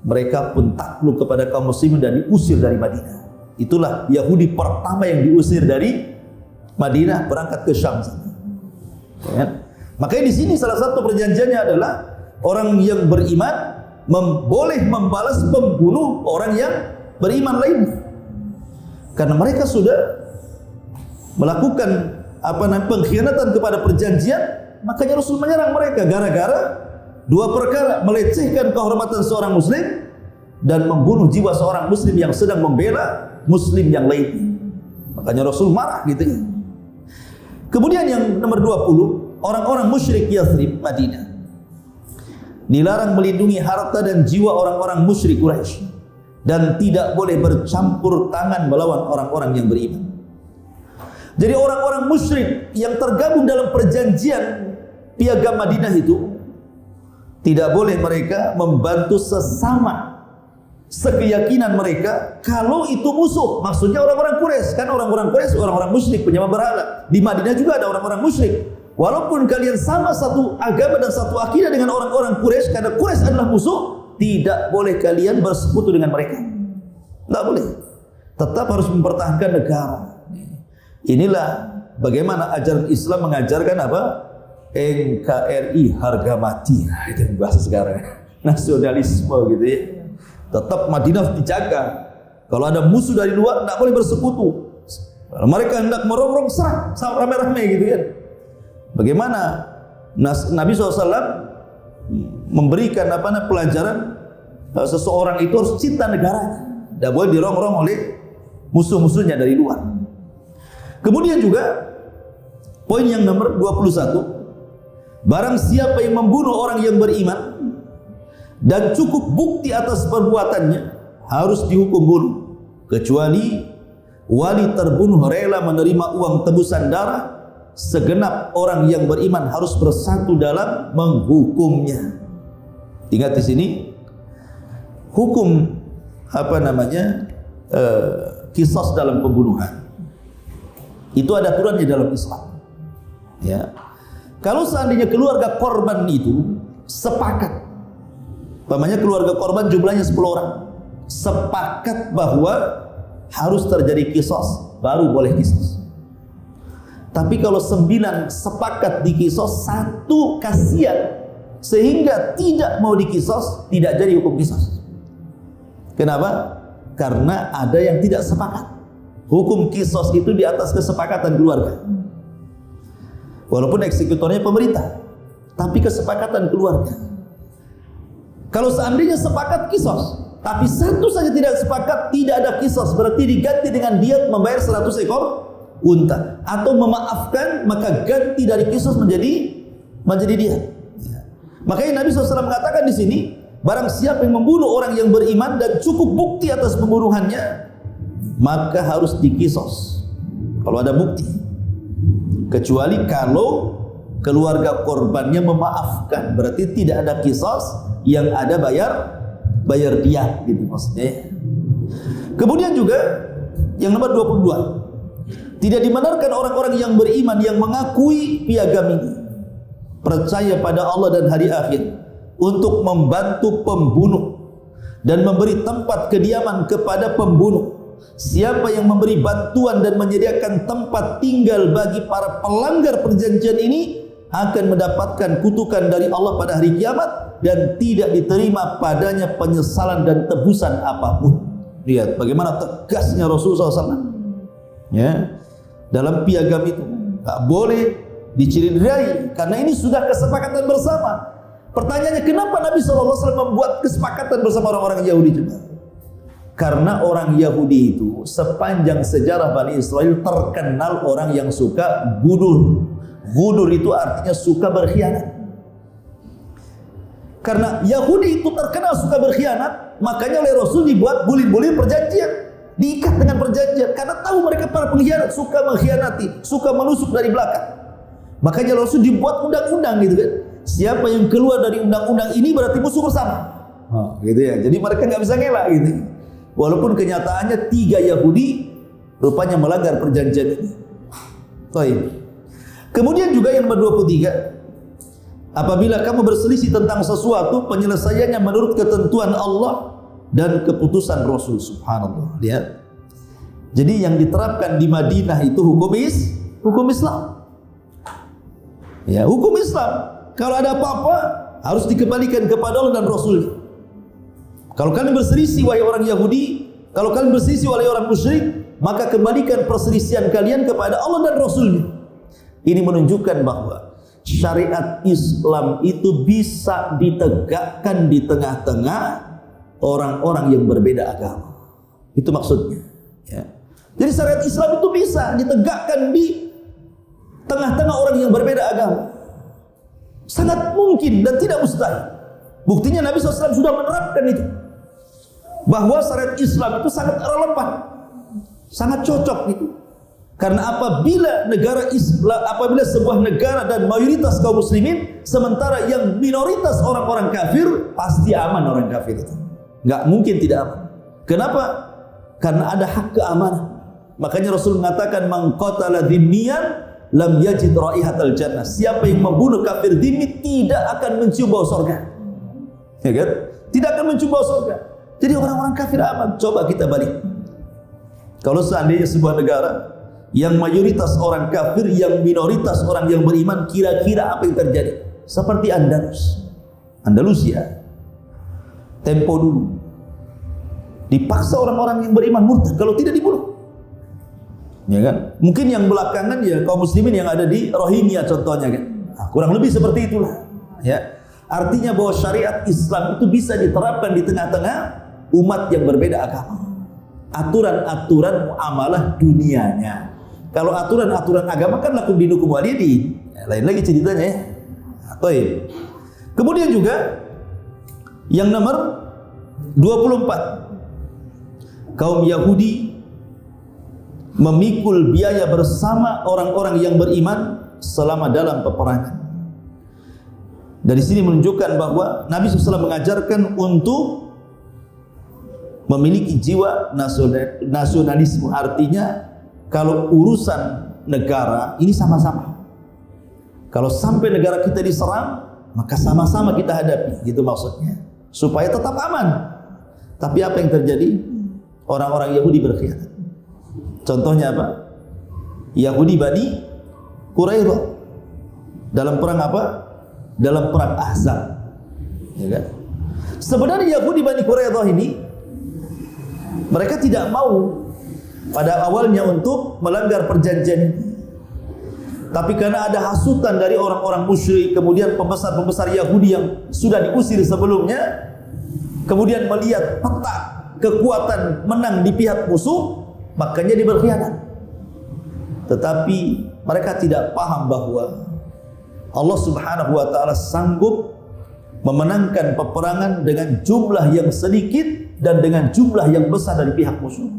mereka pun takluk kepada kaum muslimin dan diusir dari Madinah. Itulah Yahudi pertama yang diusir dari Madinah berangkat ke Syam. Ya. Makanya di sini salah satu perjanjiannya adalah orang yang beriman boleh membalas pembunuh orang yang beriman lainnya, karena mereka sudah melakukan pengkhianatan kepada perjanjian. Makanya Rasul menyerang mereka gara-gara dua perkara: melecehkan kehormatan seorang muslim dan membunuh jiwa seorang muslim yang sedang membela muslim yang lain. Makanya Rasul marah gitu ya. Kemudian yang nomor 20, orang-orang musyrik Yathrib Madinah dilarang melindungi harta dan jiwa orang-orang musyrik Quraisy dan tidak boleh bercampur tangan melawan orang-orang yang beriman. Jadi orang-orang musyrik yang tergabung dalam perjanjian Piagam Madinah itu tidak boleh mereka membantu sesama sekeyakinan mereka kalau itu musuh. Maksudnya orang-orang Quraisy, kan orang-orang Quraisy orang-orang musyrik penyembah berhala. Di Madinah juga ada orang-orang musyrik. Walaupun kalian sama satu agama dan satu akidah dengan orang-orang Quraisy, karena Quraisy adalah musuh, tidak boleh kalian bersekutu dengan mereka. Tidak boleh. Tetap harus mempertahankan negara. Inilah bagaimana ajaran Islam mengajarkan apa? NKRI harga mati. Nah, itu bahasa sekarang. Nasionalisme gitu ya. Tetap Madinah dijaga. Kalau ada musuh dari luar, tidak boleh bersekutu. Kalau mereka hendak merongrong, serang rame-rame gitu kan. Bagaimana Nabi SAW memberikan pelajaran seseorang itu harus cinta negaranya, tidak boleh dirongrong oleh musuh-musuhnya dari luar. Kemudian juga poin yang nomor 21, barang siapa yang membunuh orang yang beriman dan cukup bukti atas perbuatannya, harus dihukum bunuh, kecuali wali terbunuh rela menerima uang tebusan darah. Segenap orang yang beriman harus bersatu dalam menghukumnya. Ingat di sini hukum qisas dalam pembunuhan itu ada aturannya dalam Islam. Ya, kalau seandainya keluarga korban itu sepakat, keluarga korban jumlahnya 10 orang, sepakat bahwa harus terjadi qisas, baru boleh qisas. Tapi kalau 9 sepakat di qisas, 1 kasihan sehingga tidak mau di qisas, tidak jadi hukum qisas. Kenapa? Karena ada yang tidak sepakat. Hukum qisas itu di atas kesepakatan keluarga. Walaupun eksekutornya pemerintah, tapi kesepakatan keluarga. Kalau seandainya sepakat qisas, tapi 1 saja tidak sepakat, tidak ada qisas, berarti diganti dengan diat membayar 100 ekor unta, atau memaafkan maka ganti dari qisas menjadi diat. Makanya Nabi SAW mengatakan di sini, barang siapa yang membunuh orang yang beriman dan cukup bukti atas pembunuhannya, maka harus diqisas kalau ada bukti, kecuali kalau keluarga korbannya memaafkan, berarti tidak ada qisas, yang ada bayar diat gitu maksudnya. Kemudian juga yang nomor 22, tidak dibenarkan orang-orang yang beriman yang mengakui piagam ini, percaya pada Allah dan hari akhir, untuk membantu pembunuh dan memberi tempat kediaman kepada pembunuh. Siapa yang memberi bantuan dan menyediakan tempat tinggal bagi para pelanggar perjanjian ini akan mendapatkan kutukan dari Allah pada hari kiamat dan tidak diterima padanya penyesalan dan tebusan apapun. Lihat bagaimana tegasnya Rasulullah SAW. Ya, dalam piagam itu tak boleh dicederai karena ini sudah kesepakatan bersama. Pertanyaannya, kenapa Nabi SAW membuat kesepakatan bersama orang-orang Yahudi juga? Karena orang Yahudi itu sepanjang sejarah Bani Israel terkenal orang yang suka gudur. Gudur itu artinya suka berkhianat. Karena Yahudi itu terkenal suka berkhianat, makanya oleh Rasul dibuat bulir-bulir perjanjian. Diikat dengan perjanjian karena tahu mereka para pengkhianat, suka mengkhianati, suka menusuk dari belakang. Makanya Rasul dibuat undang-undang gitu kan. Siapa yang keluar dari undang-undang ini berarti musuh bersama. Gitu ya. Jadi mereka nggak bisa ngelak gitu. Walaupun kenyataannya 3 Yahudi rupanya melanggar perjanjian ini. Baik. Kemudian juga yang nomor 23, apabila kamu berselisih tentang sesuatu, penyelesaiannya menurut ketentuan Allah dan keputusan Rasul. Subhanallah. Lihat. Jadi yang diterapkan di Madinah itu hukum Islam. Ya, hukum Islam. Kalau ada apa-apa harus dikembalikan kepada Allah dan Rasul. Kalau kalian berselisih wahai orang Yahudi, kalau kalian berselisih wahai orang musyrik, maka kembalikan perselisihan kalian kepada Allah dan Rasul. Ini menunjukkan bahwa syariat Islam itu bisa ditegakkan di tengah-tengah orang-orang yang berbeda agama. Itu maksudnya. Ya. Jadi syariat Islam itu bisa ditegakkan di tengah-tengah orang yang berbeda agama. Sangat mungkin dan tidak mustahil. Buktinya Nabi SAW sudah menerapkan itu. Bahwa syariat Islam itu sangat relevan, sangat cocok gitu. Karena apabila negara Islam, apabila sebuah negara dan mayoritas kaum muslimin, sementara yang minoritas orang-orang kafir, pasti aman orang kafir itu. Nggak mungkin tidak aman. Kenapa? Karena ada hak keamanan. Makanya Rasul mengatakan, "Man qatala dhimmiyan lam yajid raihatal jannah." Siapa yang membunuh kafir dhimmi tidak akan mencium bau surga. Ya kan? Tidak akan mencium bau surga. Jadi orang-orang kafir aman. Coba kita balik. Kalau seandainya sebuah negara yang mayoritas orang kafir, yang minoritas orang yang beriman, kira-kira apa yang terjadi? Seperti Andalusia. Tempo dulu. Dipaksa orang-orang yang beriman murtad, kalau tidak dibunuh. Ya kan? Mungkin yang belakangan ya kaum muslimin yang ada di Rohingya contohnya kan. Nah, kurang lebih seperti itulah. Ya. Artinya bahwa syariat Islam itu bisa diterapkan di tengah-tengah umat yang berbeda agama. Aturan-aturan muamalah dunianya. Kalau aturan-aturan agama kan lakum dinukum waliyadin. Lain lagi ceritanya ya. Baik. Kemudian juga yang nomor 24. Kaum Yahudi memikul biaya bersama orang-orang yang beriman selama dalam peperangan. Dari sini menunjukkan bahwa Nabi SAW mengajarkan untuk memiliki jiwa nasionalisme. Artinya kalau urusan negara ini sama-sama. Kalau sampai negara kita diserang, maka sama-sama kita hadapi. Gitu maksudnya. Supaya tetap aman. Tapi apa yang terjadi? Orang-orang Yahudi berkhianat. Contohnya apa? Yahudi Bani Quraidah dalam perang apa? Dalam perang Ahzab. Ya kan? Sebenarnya Yahudi Bani Quraidah ini mereka tidak mau pada awalnya untuk melanggar perjanjian ini. Tapi karena ada hasutan dari orang-orang musyrik, kemudian pembesar-pembesar Yahudi yang sudah diusir sebelumnya, kemudian melihat peta kekuatan menang di pihak musuh, makanya dia berkhianat. Tetapi mereka tidak paham bahwa Allah Subhanahu wa taala sanggup memenangkan peperangan dengan jumlah yang sedikit dan dengan jumlah yang besar dari pihak musuh.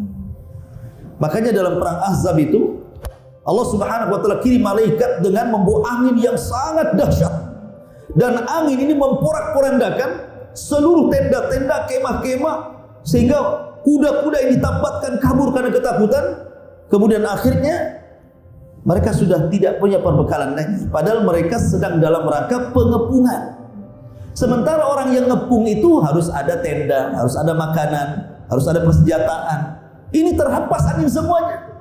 Makanya dalam perang Ahzab itu Allah Subhanahu wa taala kirim malaikat dengan membawa angin yang sangat dahsyat. Dan angin ini memporak-porandakan seluruh tenda-tenda, kemah-kemah, sehingga kuda-kuda yang ditambatkan kabur karena ketakutan. Kemudian akhirnya mereka sudah tidak punya perbekalan lagi, padahal mereka sedang dalam rangka pengepungan. Sementara orang yang ngepung itu harus ada tenda, harus ada makanan, harus ada persenjataan. Ini terhempas angin semuanya.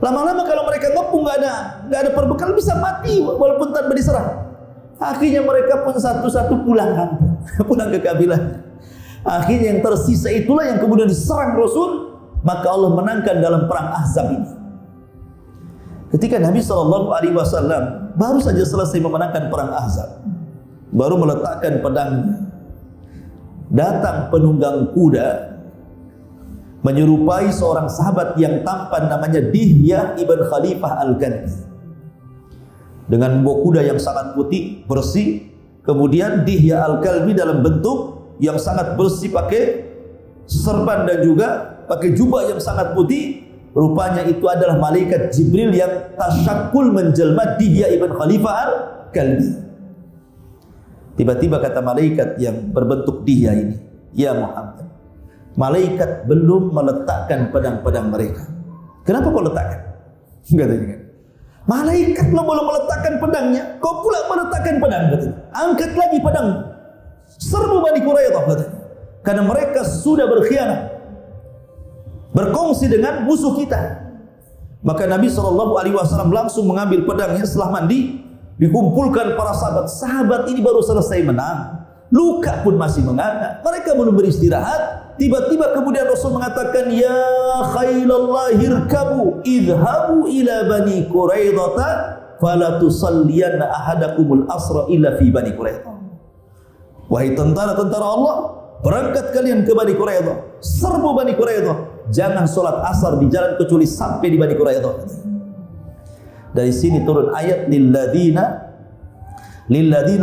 Lama-lama kalau mereka ngepung nggak ada perbekal, bisa mati walaupun tanpa diserang. Akhirnya mereka pun satu-satu pulang kampung, pulang ke kabilahnya. Akhirnya yang tersisa itulah yang kemudian diserang Rasul. Maka Allah menangkan dalam perang Ahzab ini. Ketika Nabi SAW baru saja selesai memenangkan perang Ahzab, baru meletakkan pedangnya, datang penunggang kuda menyerupai seorang sahabat yang tampan, namanya Dihyah ibn Khalifah al-Kalbi, dengan membawa kuda yang sangat putih bersih. Kemudian Dihyah al-Kalbi dalam bentuk yang sangat bersih, pakai serban dan juga pakai jubah yang sangat putih. Rupanya itu adalah malaikat Jibril yang tasyakul menjelma Dihyah ibn Khalifah al-Kalbi. Tiba-tiba kata malaikat yang berbentuk Dihyah ini, "Ya Muhammad, malaikat belum meletakkan pedang-pedang mereka." "Kenapa kau letakkan?" Katanya, "Malaikat belum meletakkan pedangnya, kau pula meletakkan pedang." Katanya, "Angkat lagi pedang, serbu Bani Quraidah." Katanya, karena mereka sudah berkhianat, berkongsi dengan musuh kita. Maka Nabi SAW langsung mengambil pedangnya. Setelah mandi, dikumpulkan para sahabat. Sahabat ini baru selesai menang, luka pun masih menganga, mereka belum beristirahat. Tiba-tiba kemudian Rasul mengatakan, "Ya khailallahi irkabu idhabu ila Bani Quraidah fala tusalliyanna ahadakumul asra illa fi Bani Quraidah." Wahai tentara-tentara Allah, berangkat kalian ke Bani Quraidah, serbu Bani Quraidah, jangan sholat asar di jalan kecuali sampai di Bani Quraidah. Dari sini turun ayat lilladzina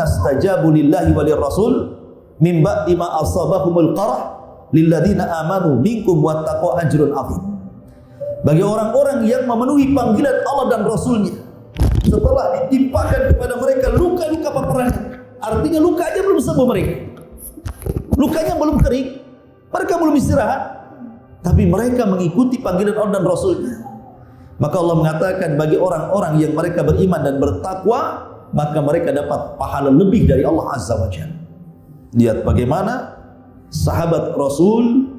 istajabu lillahi walir rasul min ba'di ma asabahumul qarah lilladzina amanu minkum wattaqu ajrun azim. Bagi orang-orang yang memenuhi panggilan Allah dan Rasulnya setelah ditimpakan kepada mereka luka-luka peperangan. Artinya luka aja belum sembuh mereka, lukanya belum kering, mereka belum istirahat, tapi mereka mengikuti panggilan Allah dan Rasulnya. Maka Allah mengatakan bagi orang-orang yang mereka beriman dan bertakwa, maka mereka dapat pahala lebih dari Allah Azza wa Jalla. Lihat bagaimana sahabat Rasul,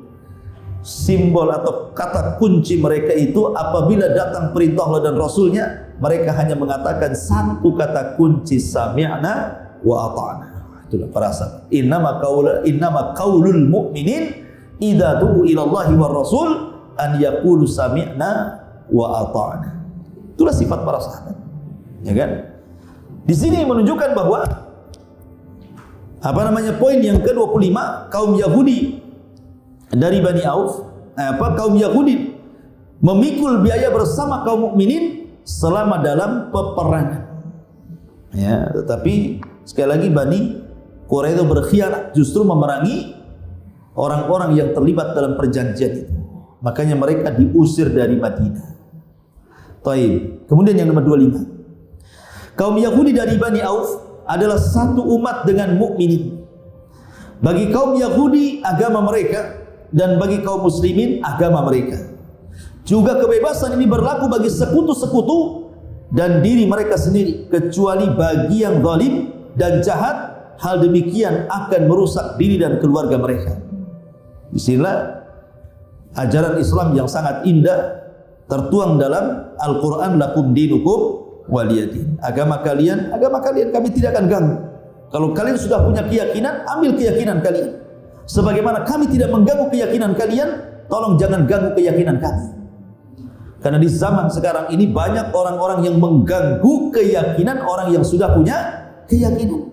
simbol atau kata kunci mereka itu apabila datang perintah Allah dan Rasulnya, mereka hanya mengatakan satu kata kunci, sami'na wa ata'na. Itulah para sahabat. Innama qaulul mu'minin idza du'u ila Allahi war Rasul an yaqulu sami'na wa ata'na. Itulah sifat para sahabat. Ya kan? Di sini menunjukkan bahwa poin yang ke-25, kaum Yahudi dari Bani Auf, kaum Yahudi memikul biaya bersama kaum mukminin selama dalam peperangan. Ya, tetapi sekali lagi Bani Quraidah berkhianat, justru memerangi orang-orang yang terlibat dalam perjanjian itu. Makanya mereka diusir dari Madinah. Taib. Kemudian yang nomor 25. Kaum Yahudi dari Bani Auf adalah satu umat dengan mukminin. Bagi kaum Yahudi agama mereka, dan bagi kaum muslimin agama mereka. Juga kebebasan ini berlaku bagi sekutu-sekutu dan diri mereka sendiri, kecuali bagi yang zalim dan jahat, hal demikian akan merusak diri dan keluarga mereka. Disinilah ajaran Islam yang sangat indah tertuang dalam Al-Quran, lakum dinukum waliyadin. Agama kalian kami tidak akan ganggu. Kalau kalian sudah punya keyakinan, ambil keyakinan kalian. Sebagaimana kami tidak mengganggu keyakinan kalian, tolong jangan ganggu keyakinan kami. Karena di zaman sekarang ini banyak orang-orang yang mengganggu keyakinan orang yang sudah punya keyakinan.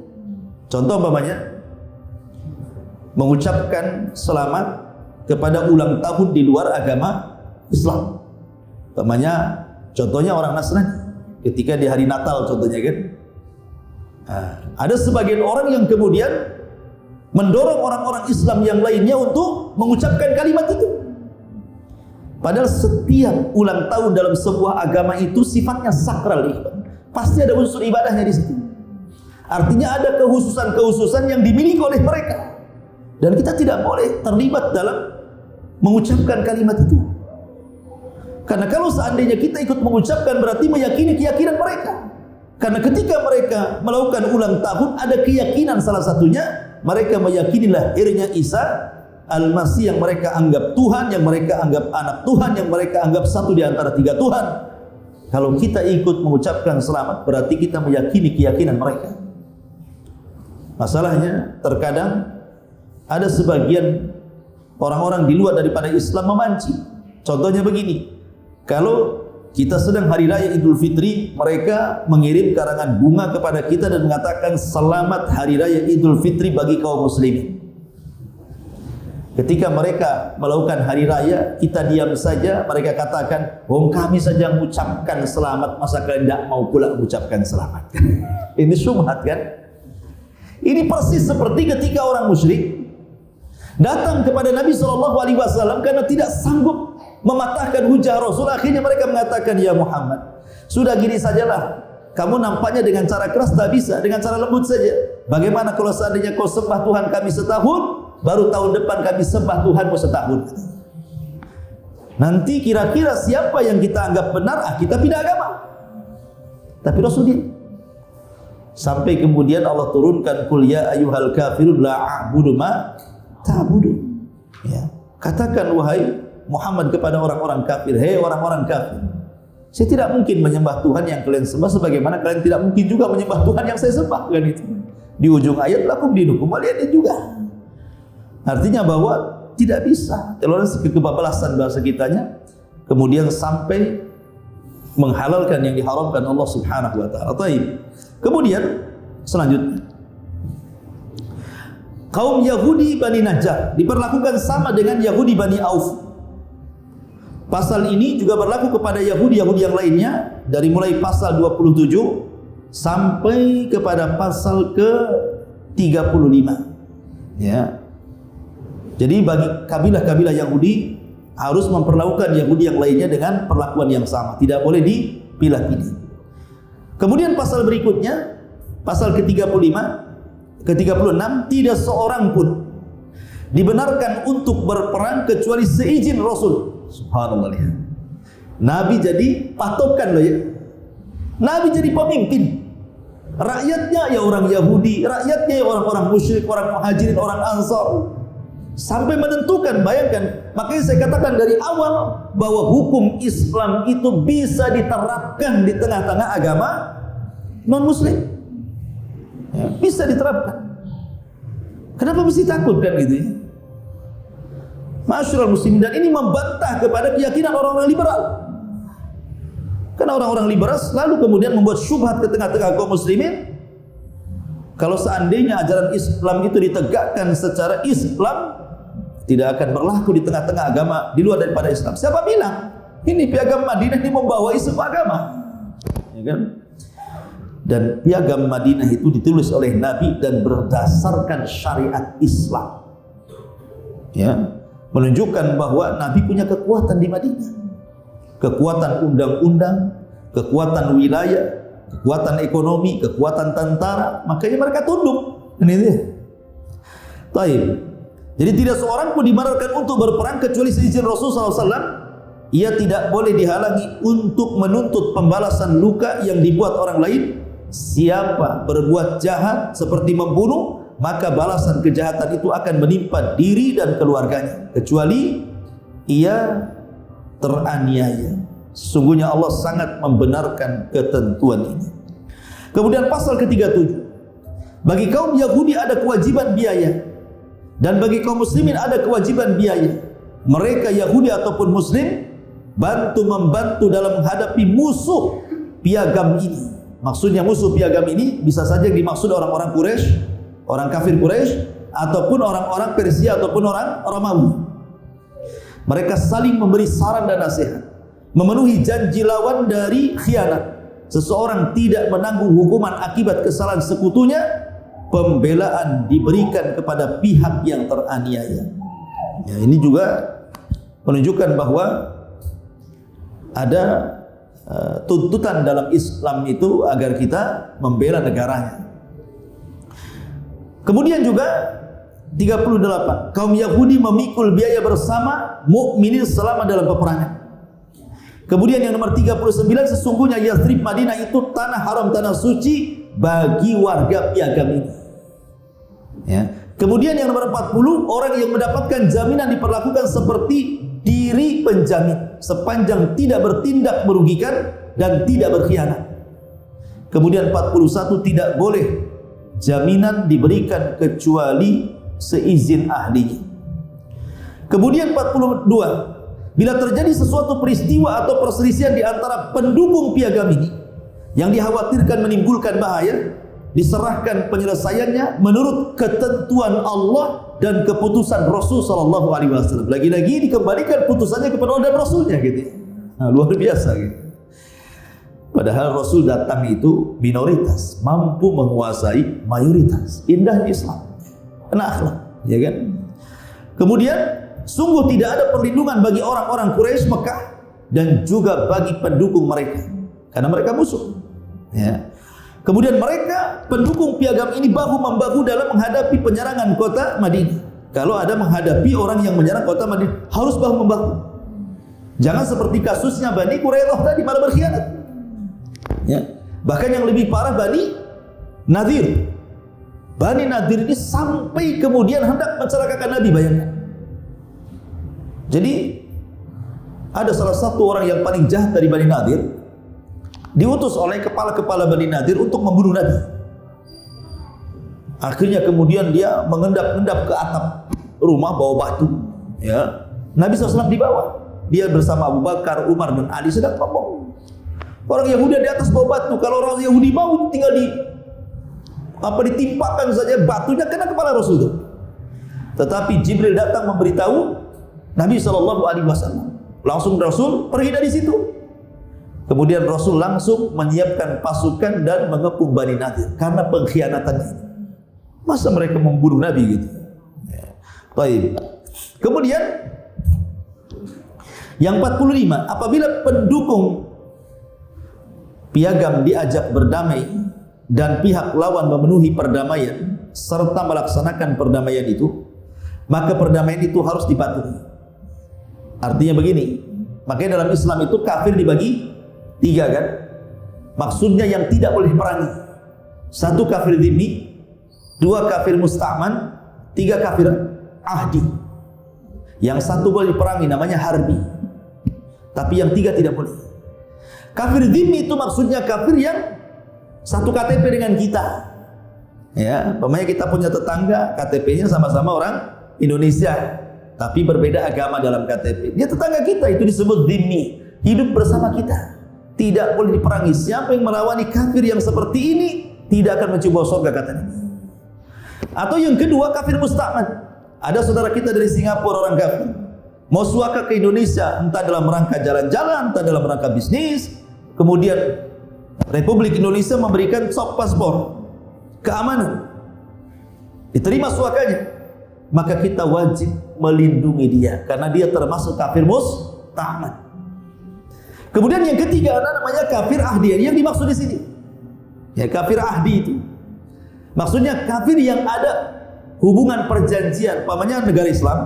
Contoh umpamanya, mengucapkan selamat kepada ulang tahun di luar agama Islam. Contohnya orang Nasrani ketika di hari Natal contohnya kan. Ada sebagian orang yang kemudian mendorong orang-orang Islam yang lainnya untuk mengucapkan kalimat itu. Padahal setiap ulang tahun dalam sebuah agama itu sifatnya sakral, pasti ada unsur ibadahnya di situ. Artinya ada kehususan-kehususan yang dimiliki oleh mereka, dan kita tidak boleh terlibat dalam mengucapkan kalimat itu. Karena kalau seandainya kita ikut mengucapkan berarti meyakini keyakinan mereka. Karena ketika mereka melakukan ulang tahun, ada keyakinan salah satunya, mereka meyakini lahirnya Isa Al-Masih yang mereka anggap Tuhan, yang mereka anggap anak Tuhan, yang mereka anggap satu di antara tiga Tuhan. Kalau kita ikut mengucapkan selamat, berarti kita meyakini keyakinan mereka. Masalahnya, terkadang ada sebagian orang-orang di luar daripada Islam memancing. Contohnya begini, kalau kita sedang hari raya Idul Fitri, mereka mengirim karangan bunga kepada kita dan mengatakan selamat hari raya Idul Fitri bagi kaum muslimin. Ketika mereka melakukan hari raya, kita diam saja, mereka katakan, kami saja mengucapkan selamat, masa kalian tidak mau pula mengucapkan selamat? Ini syubhat kan? Ini persis seperti ketika orang musyrik datang kepada Nabi SAW karena tidak sanggup mematahkan hujah Rasul. Akhirnya mereka mengatakan, ya Muhammad, sudah gini sajalah, kamu nampaknya dengan cara keras tak bisa, dengan cara lembut saja. Bagaimana kalau seandainya kau sembah Tuhan kami setahun, baru tahun depan kami sembah Tuhanmu setahun? Nanti kira-kira siapa yang kita anggap benar, kita pindah agama. Tapi Rasul dia. Sampai kemudian Allah turunkan, Qul ya ayyuhal kafirun la a'budu ma ta'budu. Ya. Katakan wahai Muhammad kepada orang-orang kafir, hei orang-orang kafir, saya tidak mungkin menyembah Tuhan yang kalian sembah, sebagaimana kalian tidak mungkin juga menyembah Tuhan yang saya sembah. Kan itu. Di ujung ayat lakum dinukum waliyadin juga. Artinya bahwa tidak bisa toleransi kebablasan bahasa kitanya, kemudian sampai menghalalkan yang diharamkan Allah Subhanahu wa taala. Baik. Kemudian selanjutnya, kaum Yahudi Bani Najjar diperlakukan sama dengan Yahudi Bani Auf. Pasal ini juga berlaku kepada Yahudi-Yahudi yang lainnya, dari mulai pasal 27 sampai kepada pasal ke-35. Ya. Jadi bagi kabilah-kabilah Yahudi harus memperlakukan Yahudi yang lainnya dengan perlakuan yang sama, tidak boleh dipilah-pilih. Kemudian pasal berikutnya, pasal ke-35, ke-36, tidak seorang pun dibenarkan untuk berperang kecuali seizin Rasul. Subhanallah, lihat. Nabi jadi patokan loh ya. Nabi jadi pemimpin. Rakyatnya ya orang Yahudi, rakyatnya ya orang-orang musyrik, orang muhajirin, orang ansar. Sampai menentukan, bayangkan. Makanya saya katakan dari awal bahwa hukum Islam itu bisa diterapkan di tengah-tengah agama non-muslim. Ya, bisa diterapkan. Kenapa mesti takut kan gitu ya? Ma'asyiral muslimin, dan ini membantah kepada keyakinan orang-orang liberal. Karena orang-orang liberal selalu kemudian membuat syubhat ke tengah-tengah kaum muslimin. Kalau seandainya ajaran Islam itu ditegakkan secara Islam, tidak akan berlaku di tengah-tengah agama di luar daripada Islam. Siapa bilang? Ini piagam Madinah ini membawai semua agama. Ya kan? Dan piagam Madinah itu ditulis oleh Nabi dan berdasarkan syariat Islam. Ya, menunjukkan bahwa Nabi punya kekuatan di Madinah. Kekuatan undang-undang, kekuatan wilayah, kekuatan ekonomi, kekuatan tentara, makanya mereka tunduk. Ini dia. Baik. Jadi tidak seorang pun dibenarkan untuk berperang kecuali seizin Rasulullah SAW. Ia tidak boleh dihalangi untuk menuntut pembalasan luka yang dibuat orang lain. Siapa berbuat jahat seperti membunuh, maka balasan kejahatan itu akan menimpa diri dan keluarganya, kecuali ia teraniaya. Sesungguhnya Allah sangat membenarkan ketentuan ini. Kemudian pasal ke-37, bagi kaum Yahudi ada kewajiban biaya, dan bagi kaum muslimin ada kewajiban biaya. Mereka Yahudi ataupun muslim membantu dalam menghadapi musuh piagam ini. Maksudnya musuh piagam ini bisa saja dimaksud orang-orang Quraisy, orang kafir Quraisy, ataupun orang-orang Persia ataupun orang Romawi. Mereka saling memberi saran dan nasihat, memenuhi janji lawan dari khianat. Seseorang tidak menanggung hukuman akibat kesalahan sekutunya, pembelaan diberikan kepada pihak yang teraniaya. Ya, ini juga menunjukkan bahwa ada tuntutan dalam Islam itu agar kita membela negaranya. Kemudian juga 38, kaum Yahudi memikul biaya bersama mukminin selama dalam peperangan. Kemudian yang nomor 39, sesungguhnya Yathrib Madinah itu tanah haram, tanah suci bagi warga piagam ini. Ya. Kemudian yang nomor 40, orang yang mendapatkan jaminan diperlakukan seperti diri penjamin sepanjang tidak bertindak merugikan dan tidak berkhianat. Kemudian 41, tidak boleh jaminan diberikan kecuali seizin ahlinya. Kemudian 42, bila terjadi sesuatu peristiwa atau perselisihan di antara pendukung piagam ini yang dikhawatirkan menimbulkan bahaya, diserahkan penyelesaiannya menurut ketentuan Allah dan keputusan Rasul sallallahu alaihi wasallam. Lagi-lagi dikembalikan putusannya kepada Allah dan Rasulnya gitu. Nah, luar biasa gitu. Padahal Rasul datang itu minoritas, mampu menguasai mayoritas. Indah Islam, kena akhlak, ya kan? Kemudian sungguh tidak ada perlindungan bagi orang-orang Quraisy Mekah dan juga bagi pendukung mereka, karena mereka musuh. Ya. Kemudian mereka pendukung piagam ini bahu-membahu dalam menghadapi penyerangan kota Madinah. Kalau ada menghadapi orang yang menyerang kota Madinah, harus bahu-membahu. Jangan seperti kasusnya Bani Quraidah tadi, malah berkhianat. Ya. Bahkan yang lebih parah Bani Nadir. Bani Nadir ini sampai kemudian hendak mencelakakan Nabi, bayangkan. Jadi ada salah satu orang yang paling jahat dari Bani Nadir, diutus oleh kepala-kepala Bani Nadir untuk membunuh Nabi. Akhirnya kemudian dia mengendap-endap ke atap rumah bawa batu. Ya. Nabi SAW dibawa. Dia bersama Abu Bakar, Umar dan Ali sedang ngomong. Orang Yahudi di atas bawa batu. Kalau orang Yahudi mau tinggal ditimpakan saja batunya kena kepala Rasul itu. Tetapi Jibril datang memberitahu Nabi SAW. Langsung Rasul pergi dari situ. Kemudian Rasul langsung menyiapkan pasukan dan mengepung Bani Nadir karena pengkhianatannya. Masa mereka membunuh Nabi gitu? Ya. Baik. Kemudian yang 45, apabila pendukung piagam diajak berdamai dan pihak lawan memenuhi perdamaian serta melaksanakan perdamaian itu, maka perdamaian itu harus dipatuhi. Artinya begini, makanya dalam Islam itu kafir dibagi 3 kan? Maksudnya yang tidak boleh diperangi. 1 kafir dhimmi, 2 kafir musta'man, 3 kafir ahdi. Yang 1 boleh diperangi namanya harbi. Tapi yang 3 tidak boleh. Kafir dhimmi itu maksudnya kafir yang satu KTP dengan kita. Ya, umpamanya kita punya tetangga, KTP-nya sama-sama orang Indonesia, tapi berbeda agama dalam KTP. Dia tetangga kita, itu disebut dhimmi, hidup bersama kita. Tidak boleh diperangi. Siapa yang melawani kafir yang seperti ini tidak akan mencium bau surga, kata Nabi. Atau yang kedua kafir musta'man. Ada saudara kita dari Singapura, orang kafir, mau suaka ke Indonesia, entah dalam rangka jalan-jalan, entah dalam rangka bisnis. Kemudian Republik Indonesia memberikan soft paspor keamanan, diterima suakanya, maka kita wajib melindungi dia karena dia termasuk kafir musta'man. Kemudian yang ketiga ada namanya kafir ahdi. Yang dimaksud di sini, ya kafir ahdi itu maksudnya kafir yang ada hubungan perjanjian. Pamannya negara Islam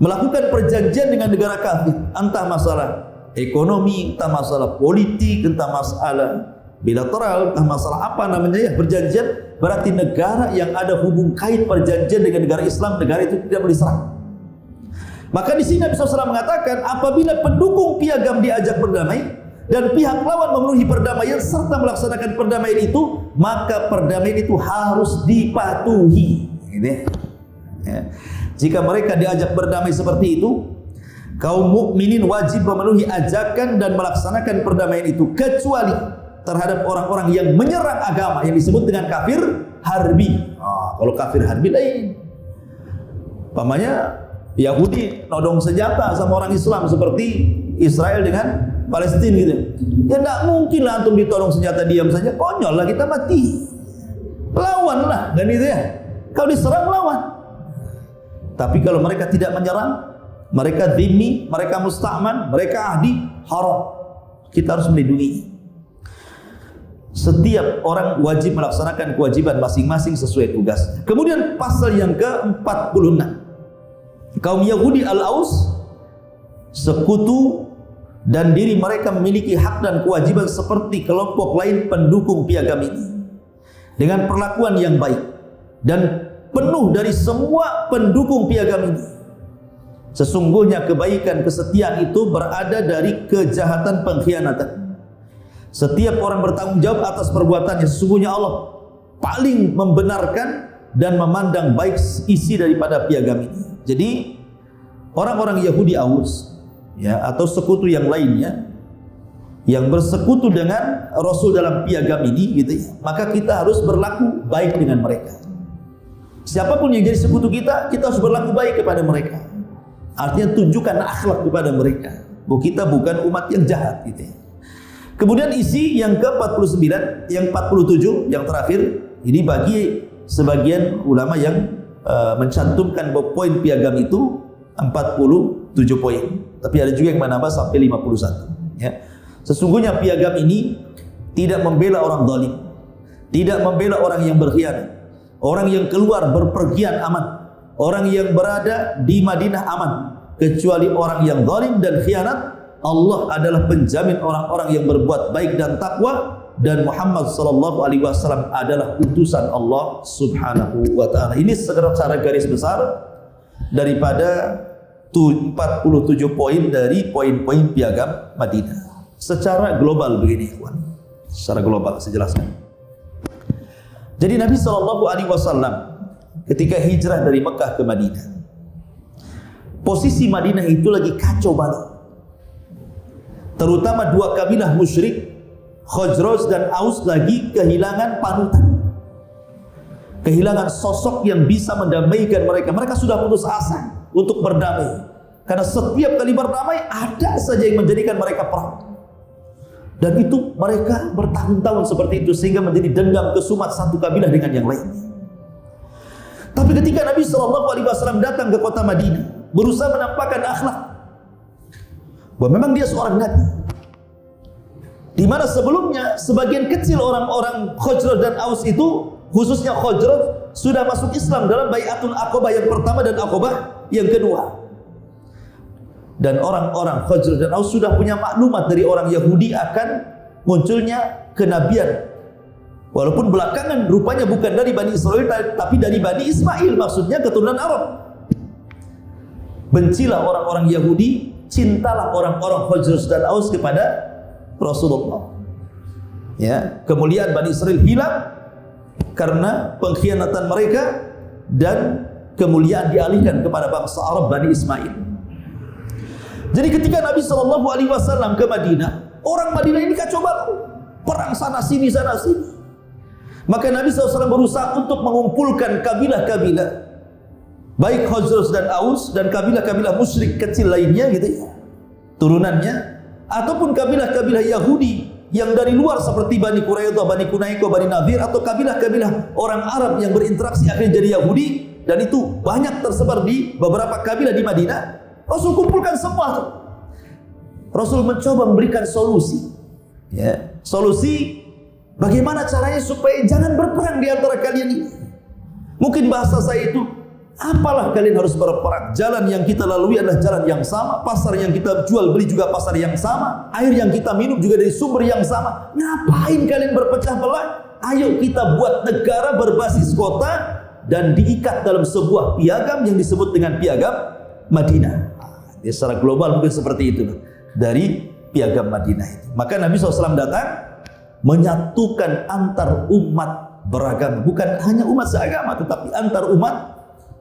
melakukan perjanjian dengan negara kafir, entah masalah ekonomi, entah masalah politik, entah masalah bilateral, entah masalah apa namanya ya perjanjian. Berarti negara yang ada hubung kait perjanjian dengan negara Islam, negara itu tidak boleh serang. Maka di sini Nabi SAW mengatakan, apabila pendukung piagam diajak berdamai dan pihak lawan memenuhi perdamaian serta melaksanakan perdamaian itu, maka perdamaian itu harus dipatuhi. Gitu ya. Jika mereka diajak berdamai seperti itu, kaum mukminin wajib memenuhi ajakan dan melaksanakan perdamaian itu, kecuali terhadap orang-orang yang menyerang agama yang disebut dengan kafir harbi. Kalau kafir harbi lain. Pamannya Yahudi nodong senjata sama orang Islam seperti Israel dengan Palestina gitu. Ya tidak mungkin lah antum ditodong senjata diam saja, konyol lah, kita mati. Lawan lah, dan itu ya. Kalau diserang lawan. Tapi kalau mereka tidak menyerang, mereka dhimmi, mereka musta'man, mereka ahdi, haram. Kita harus melindungi. Setiap orang wajib melaksanakan kewajiban masing-masing sesuai tugasnya. Kemudian pasal yang ke-46. Kaum Yahudi Al-Aus sekutu dan diri mereka memiliki hak dan kewajiban seperti kelompok lain pendukung piagam ini, dengan perlakuan yang baik dan penuh dari semua pendukung piagam ini. Sesungguhnya kebaikan kesetiaan itu berada dari kejahatan pengkhianatan. Setiap orang bertanggung jawab atas perbuatannya. Sesungguhnya Allah paling membenarkan dan memandang baik isi daripada piagam ini. Jadi orang-orang Yahudi Aus, ya, atau sekutu yang lainnya yang bersekutu dengan Rasul dalam piagam ini, gitu ya, maka kita harus berlaku baik dengan mereka. Siapapun yang jadi sekutu kita, kita harus berlaku baik kepada mereka. Artinya tunjukkan akhlak kepada mereka. Bahwa kita bukan umat yang jahat, gitu ya. Kemudian isi yang ke-49, yang 47, yang terakhir, ini bagi sebagian ulama yang mencantumkan bahwa poin piagam itu 47 poin. Tapi ada juga yang menambah sampai 51. Ya. Sesungguhnya piagam ini tidak membela orang zalim, tidak membela orang yang berkhianat, orang yang keluar berpergian aman, orang yang berada di Madinah aman, kecuali orang yang zalim dan khianat. Allah adalah penjamin orang-orang yang berbuat baik dan takwa, dan Muhammad sallallahu alaihi wasallam adalah utusan Allah Subhanahu wa taala. Ini secara garis besar daripada 47 poin dari poin-poin piagam Madinah. Secara global begini, kawan. Secara global saya jelaskan. Jadi Nabi sallallahu alaihi wasallam ketika hijrah dari Mekah ke Madinah, posisi Madinah itu lagi kacau balau. Terutama dua kabilah musyrik, Khazraj dan Aus, lagi kehilangan panutan, kehilangan sosok yang bisa mendamaikan mereka. Mereka sudah putus asa untuk berdamai, karena setiap kali berdamai ada saja yang menjadikan mereka perang. Dan itu mereka bertahun-tahun seperti itu, sehingga menjadi dendam kesumat satu kabilah dengan yang lainnya. Tapi ketika Nabi SAW datang ke kota Madinah, berusaha menampakkan akhlak bahwa memang dia seorang nabi, di mana sebelumnya sebagian kecil orang-orang Khazraj dan Aus itu, khususnya Khazraj, sudah masuk Islam dalam Bai'atul Aqabah yang pertama dan Aqabah yang kedua. Dan orang-orang Khazraj dan Aus sudah punya maklumat dari orang Yahudi akan munculnya kenabian. Walaupun belakangan rupanya bukan dari Bani Israel, tapi dari Bani Ismail, maksudnya keturunan Arab. Bencilah orang-orang Yahudi, cintalah orang-orang Khazraj dan Aus kepada Rasulullah. Ya, kemuliaan Bani Israel hilang karena pengkhianatan mereka, dan kemuliaan dialihkan kepada bangsa Arab Bani Ismail. Jadi ketika Nabi SAW ke Madinah, orang Madinah ini kacau balau, perang sana sini sana sini. Maka Nabi SAW berusaha untuk mengumpulkan kabilah-kabilah, baik Khazraj dan Aus dan kabilah-kabilah musyrik kecil lainnya, gitu ya, turunannya, ataupun kabilah-kabilah Yahudi yang dari luar seperti Bani Quraidah, Bani Kunaiko, Bani Nadir, atau kabilah-kabilah orang Arab yang berinteraksi akhirnya jadi Yahudi, dan itu banyak tersebar di beberapa kabilah di Madinah. Rasul kumpulkan semua tuh. Rasul mencoba memberikan solusi, ya, solusi bagaimana caranya supaya jangan berperang di antara kalian ini. Mungkin bahasa saya itu, apalah kalian harus berperang? Jalan yang kita lalui adalah jalan yang sama, pasar yang kita jual beli juga pasar yang sama, air yang kita minum juga dari sumber yang sama. Ngapain kalian berpecah belah? Ayo kita buat negara berbasis kota dan diikat dalam sebuah piagam yang disebut dengan piagam Madinah. Ya, secara global mungkin seperti itu dari piagam Madinah itu. Maka Nabi SAW datang menyatukan antar umat beragama, bukan hanya umat seagama, tetapi antar umat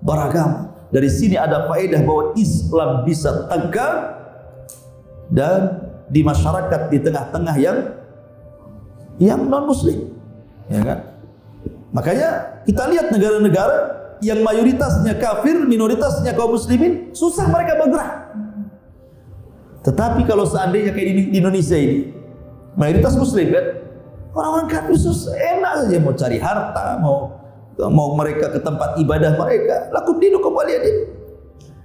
beragama. Dari sini ada faedah bahwa Islam bisa tegak dan di masyarakat di tengah-tengah yang non muslim, ya kan? Makanya kita lihat negara-negara yang mayoritasnya kafir, minoritasnya kaum muslimin, susah mereka bergerak. Tetapi kalau seandainya kayak di Indonesia ini, mayoritas muslim kan, orang-orang kafir susah, enak saja mau cari harta, mau mereka ke tempat ibadah mereka, lakum dinukum waliyadin.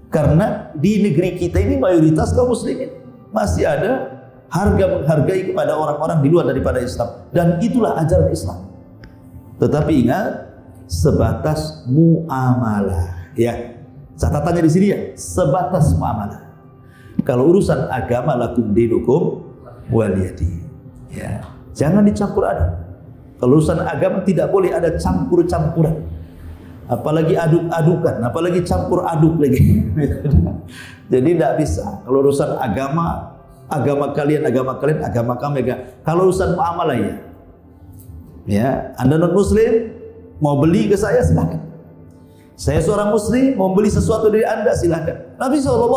Karena di negeri kita ini mayoritas kaum muslimin, masih ada harga menghargai kepada orang-orang di luar daripada Islam, dan itulah ajaran Islam. Tetapi ingat, sebatas muamalah, ya. Catatannya di sini ya, sebatas muamalah. Kalau urusan agama lakum dinukum waliyadin. Ya, jangan dicampur aduk. Kalau urusan agama tidak boleh ada campur-campuran. Apalagi aduk-adukan, apalagi campur aduk lagi. Jadi tidak bisa. Kalau urusan agama, agama kalian, agama kami. Kalau urusan muamalah ya. Ya, Anda non muslim mau beli ke saya silakan. Saya seorang muslim mau beli sesuatu dari Anda silakan. Nabi SAW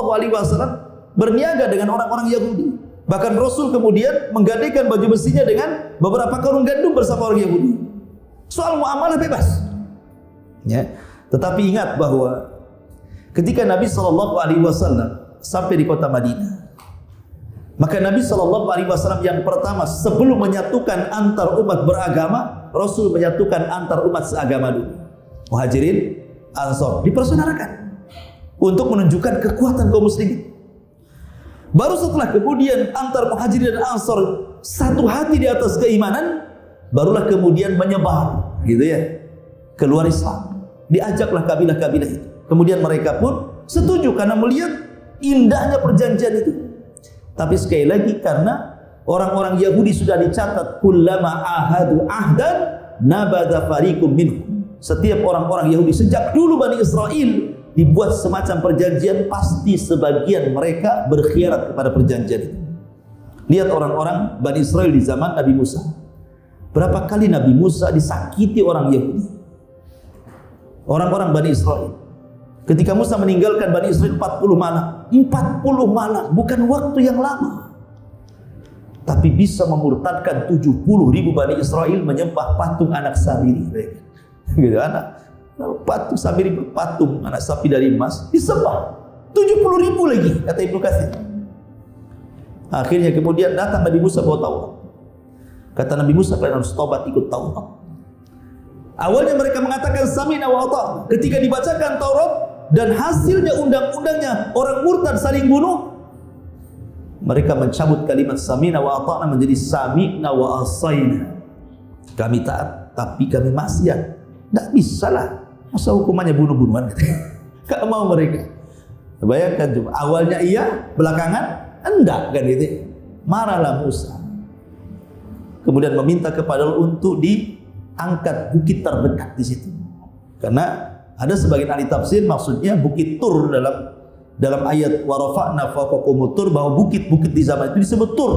berniaga dengan orang-orang Yahudi. Bahkan Rasul kemudian menggadaikan baju besinya dengan beberapa karung gandum bersama orang Yahudi. Soal muamalah bebas. Ya, tetapi ingat bahwa ketika Nabi SAW sampai di kota Madinah, maka Nabi SAW yang pertama sebelum menyatukan antar umat beragama, Rasul menyatukan antar umat seagama dulu. Muhajirin, Ansor dipersaudarakan untuk menunjukkan kekuatan kaum muslimin. Baru setelah kemudian antar Muhajirin dan Ansor satu hati di atas keimanan, barulah kemudian menyebar, gitu ya, keluar Islam. Diajaklah kabilah-kabilah itu. Kemudian mereka pun setuju karena melihat indahnya perjanjian itu. Tapi sekali lagi karena orang-orang Yahudi sudah dicatat kullama ahadu ahdan nabadha fariqum minhum. Setiap orang-orang Yahudi sejak dulu Bani Israel dibuat semacam perjanjian, pasti sebagian mereka berkhianat kepada perjanjian itu. Lihat orang-orang Bani Israel di zaman Nabi Musa. Berapa kali Nabi Musa disakiti orang Yahudi. Orang-orang Bani Israel. Ketika Musa meninggalkan Bani Israel 40 malam. 40 malam, bukan waktu yang lama. Tapi bisa memurtadkan 70.000 Bani Israel menyembah patung anak Samiri. Gitu, anak patung Samiri berpatung anak sapi dari emas disembah 70.000 lagi, kata Ibnu Katsir. Akhirnya kemudian datang Nabi Musa bawa Taurat. Kata Nabi Musa, kalian harus taubat ikut Taurat. Awalnya mereka mengatakan sami'na wa ata'na. Ketika dibacakan Taurat dan hasilnya undang-undangnya orang murtad saling bunuh, mereka mencabut kalimat sami'na wa ata'na menjadi sami'na wa asaina. Kami taat tapi kami maksiat. Tidak bisa lah. Masa hukumannya bunuh-bunuhan? Gak mau mereka. Bayangkan coba. Awalnya iya, belakangan enggak kan itu. Marahlah Musa. Kemudian meminta kepada Allah untuk diangkat bukit terdekat di situ. Karena ada sebagian ahli tafsir maksudnya bukit Tur dalam ayat wa rafa'na fawqakumut tur, bahwa bukit-bukit di zaman itu disebut Tur.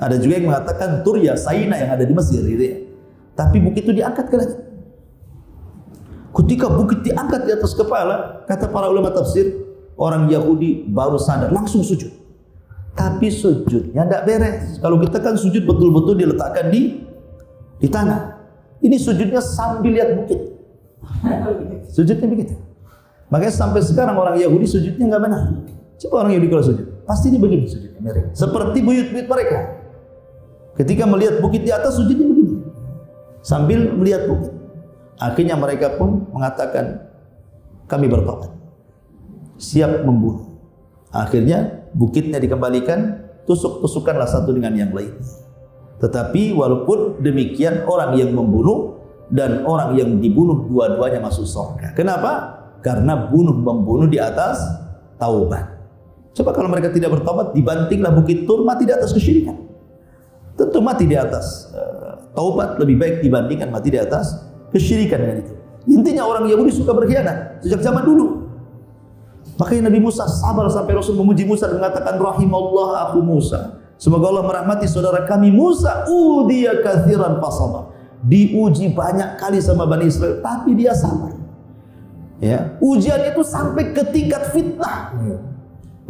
Ada juga yang mengatakan Tur ya Saina yang ada di Mesir gitu ya. Tapi bukit itu diangkat ke langit. Ketika bukit diangkat di atas kepala, kata para ulama tafsir, orang Yahudi baru sadar, langsung sujud. Tapi sujudnya tidak beres. Kalau kita kan sujud betul-betul diletakkan di tanah. Ini sujudnya sambil lihat bukit. Sujudnya begitu. Makanya sampai sekarang orang Yahudi sujudnya nggak benar. Coba orang Yahudi kalau sujud, pasti dia begini sujudnya mereka. Seperti buyut-buyut mereka. Ketika melihat bukit di atas, sujudnya begini, sambil melihat bukit. Akhirnya mereka pun mengatakan, kami bertobat, siap membunuh. Akhirnya bukitnya dikembalikan, tusuk-tusukanlah satu dengan yang lain. Tetapi walaupun demikian, orang yang membunuh dan orang yang dibunuh dua-duanya masuk surga. Kenapa? Karena bunuh-membunuh di atas taubat. Coba kalau mereka tidak bertobat, dibantinglah bukit Tur, mati di atas kesyirikan. Tentu mati di atas taubat lebih baik dibandingkan mati di atas kesyirikan dengan itu. Intinya orang Yahudi suka berkhianat sejak zaman dulu. Makanya Nabi Musa sabar sampai Rasul memuji Musa dan mengatakan rahimallah aku Musa. Semoga Allah merahmati saudara kami Musa. Udiya katsiran fasabar. Diuji banyak kali sama Bani Israel, tapi dia sabar. Ya, ujian itu sampai ke tingkat fitnah.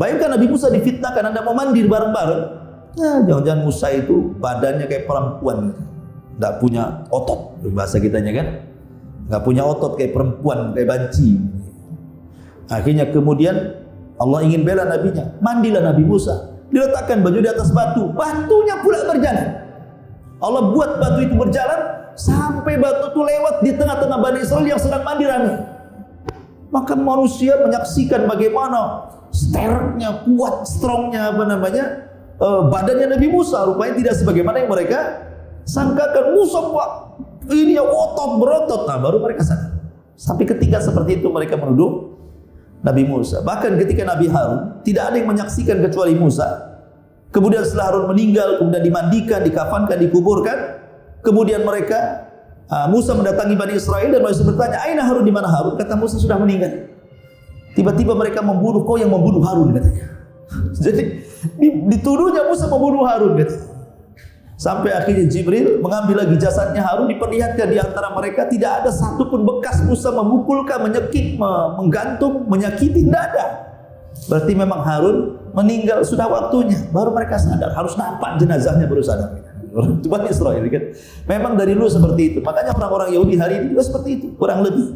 Bayangkan Nabi Musa difitnahkan, Anda mau mandi bareng-bareng. Nah, jangan-jangan Musa itu badannya kayak perempuan gitu. Nggak punya otot, bahasa kitanya kan, nggak punya otot kayak perempuan, kayak banci. Akhirnya kemudian Allah ingin bela nabinya, mandilah Nabi Musa, diletakkan baju di atas batu, batunya pula berjalan. Allah buat batu itu berjalan sampai batu itu lewat di tengah-tengah Bani Israel yang sedang mandi rame. Maka manusia menyaksikan bagaimana sterknya, kuat, strongnya badannya Nabi Musa. Rupanya tidak sebagaimana yang mereka sangkakan. Musa ini yang otot berotot. Nah, baru mereka sadar. Sampai ketika seperti itu mereka menuduh Nabi Musa. Bahkan ketika Nabi Harun, tidak ada yang menyaksikan kecuali Musa. Kemudian setelah Harun meninggal, kemudian dimandikan, dikafankan, dikuburkan. Kemudian mereka, Musa mendatangi Bani Israel dan Musa bertanya, "Aina Harun, di mana Harun?" Kata Musa, "Sudah meninggal." Tiba-tiba mereka membunuh, "Kau yang membunuh Harun," katanya. Jadi dituduhnya Musa membunuh Harun, katanya. Sampai akhirnya Jibril mengambil lagi jasadnya Harun, diperlihatkan di antara mereka tidak ada satupun bekas Musa memukulkan, menyekik, menggantung, menyakiti, tidak ada. Berarti memang Harun meninggal, sudah waktunya. Baru mereka sadar, harus nampak jenazahnya baru sadar. Itu Bani Israel kan. Memang dari dulu seperti itu. Makanya orang-orang Yahudi hari ini juga seperti itu, kurang lebih.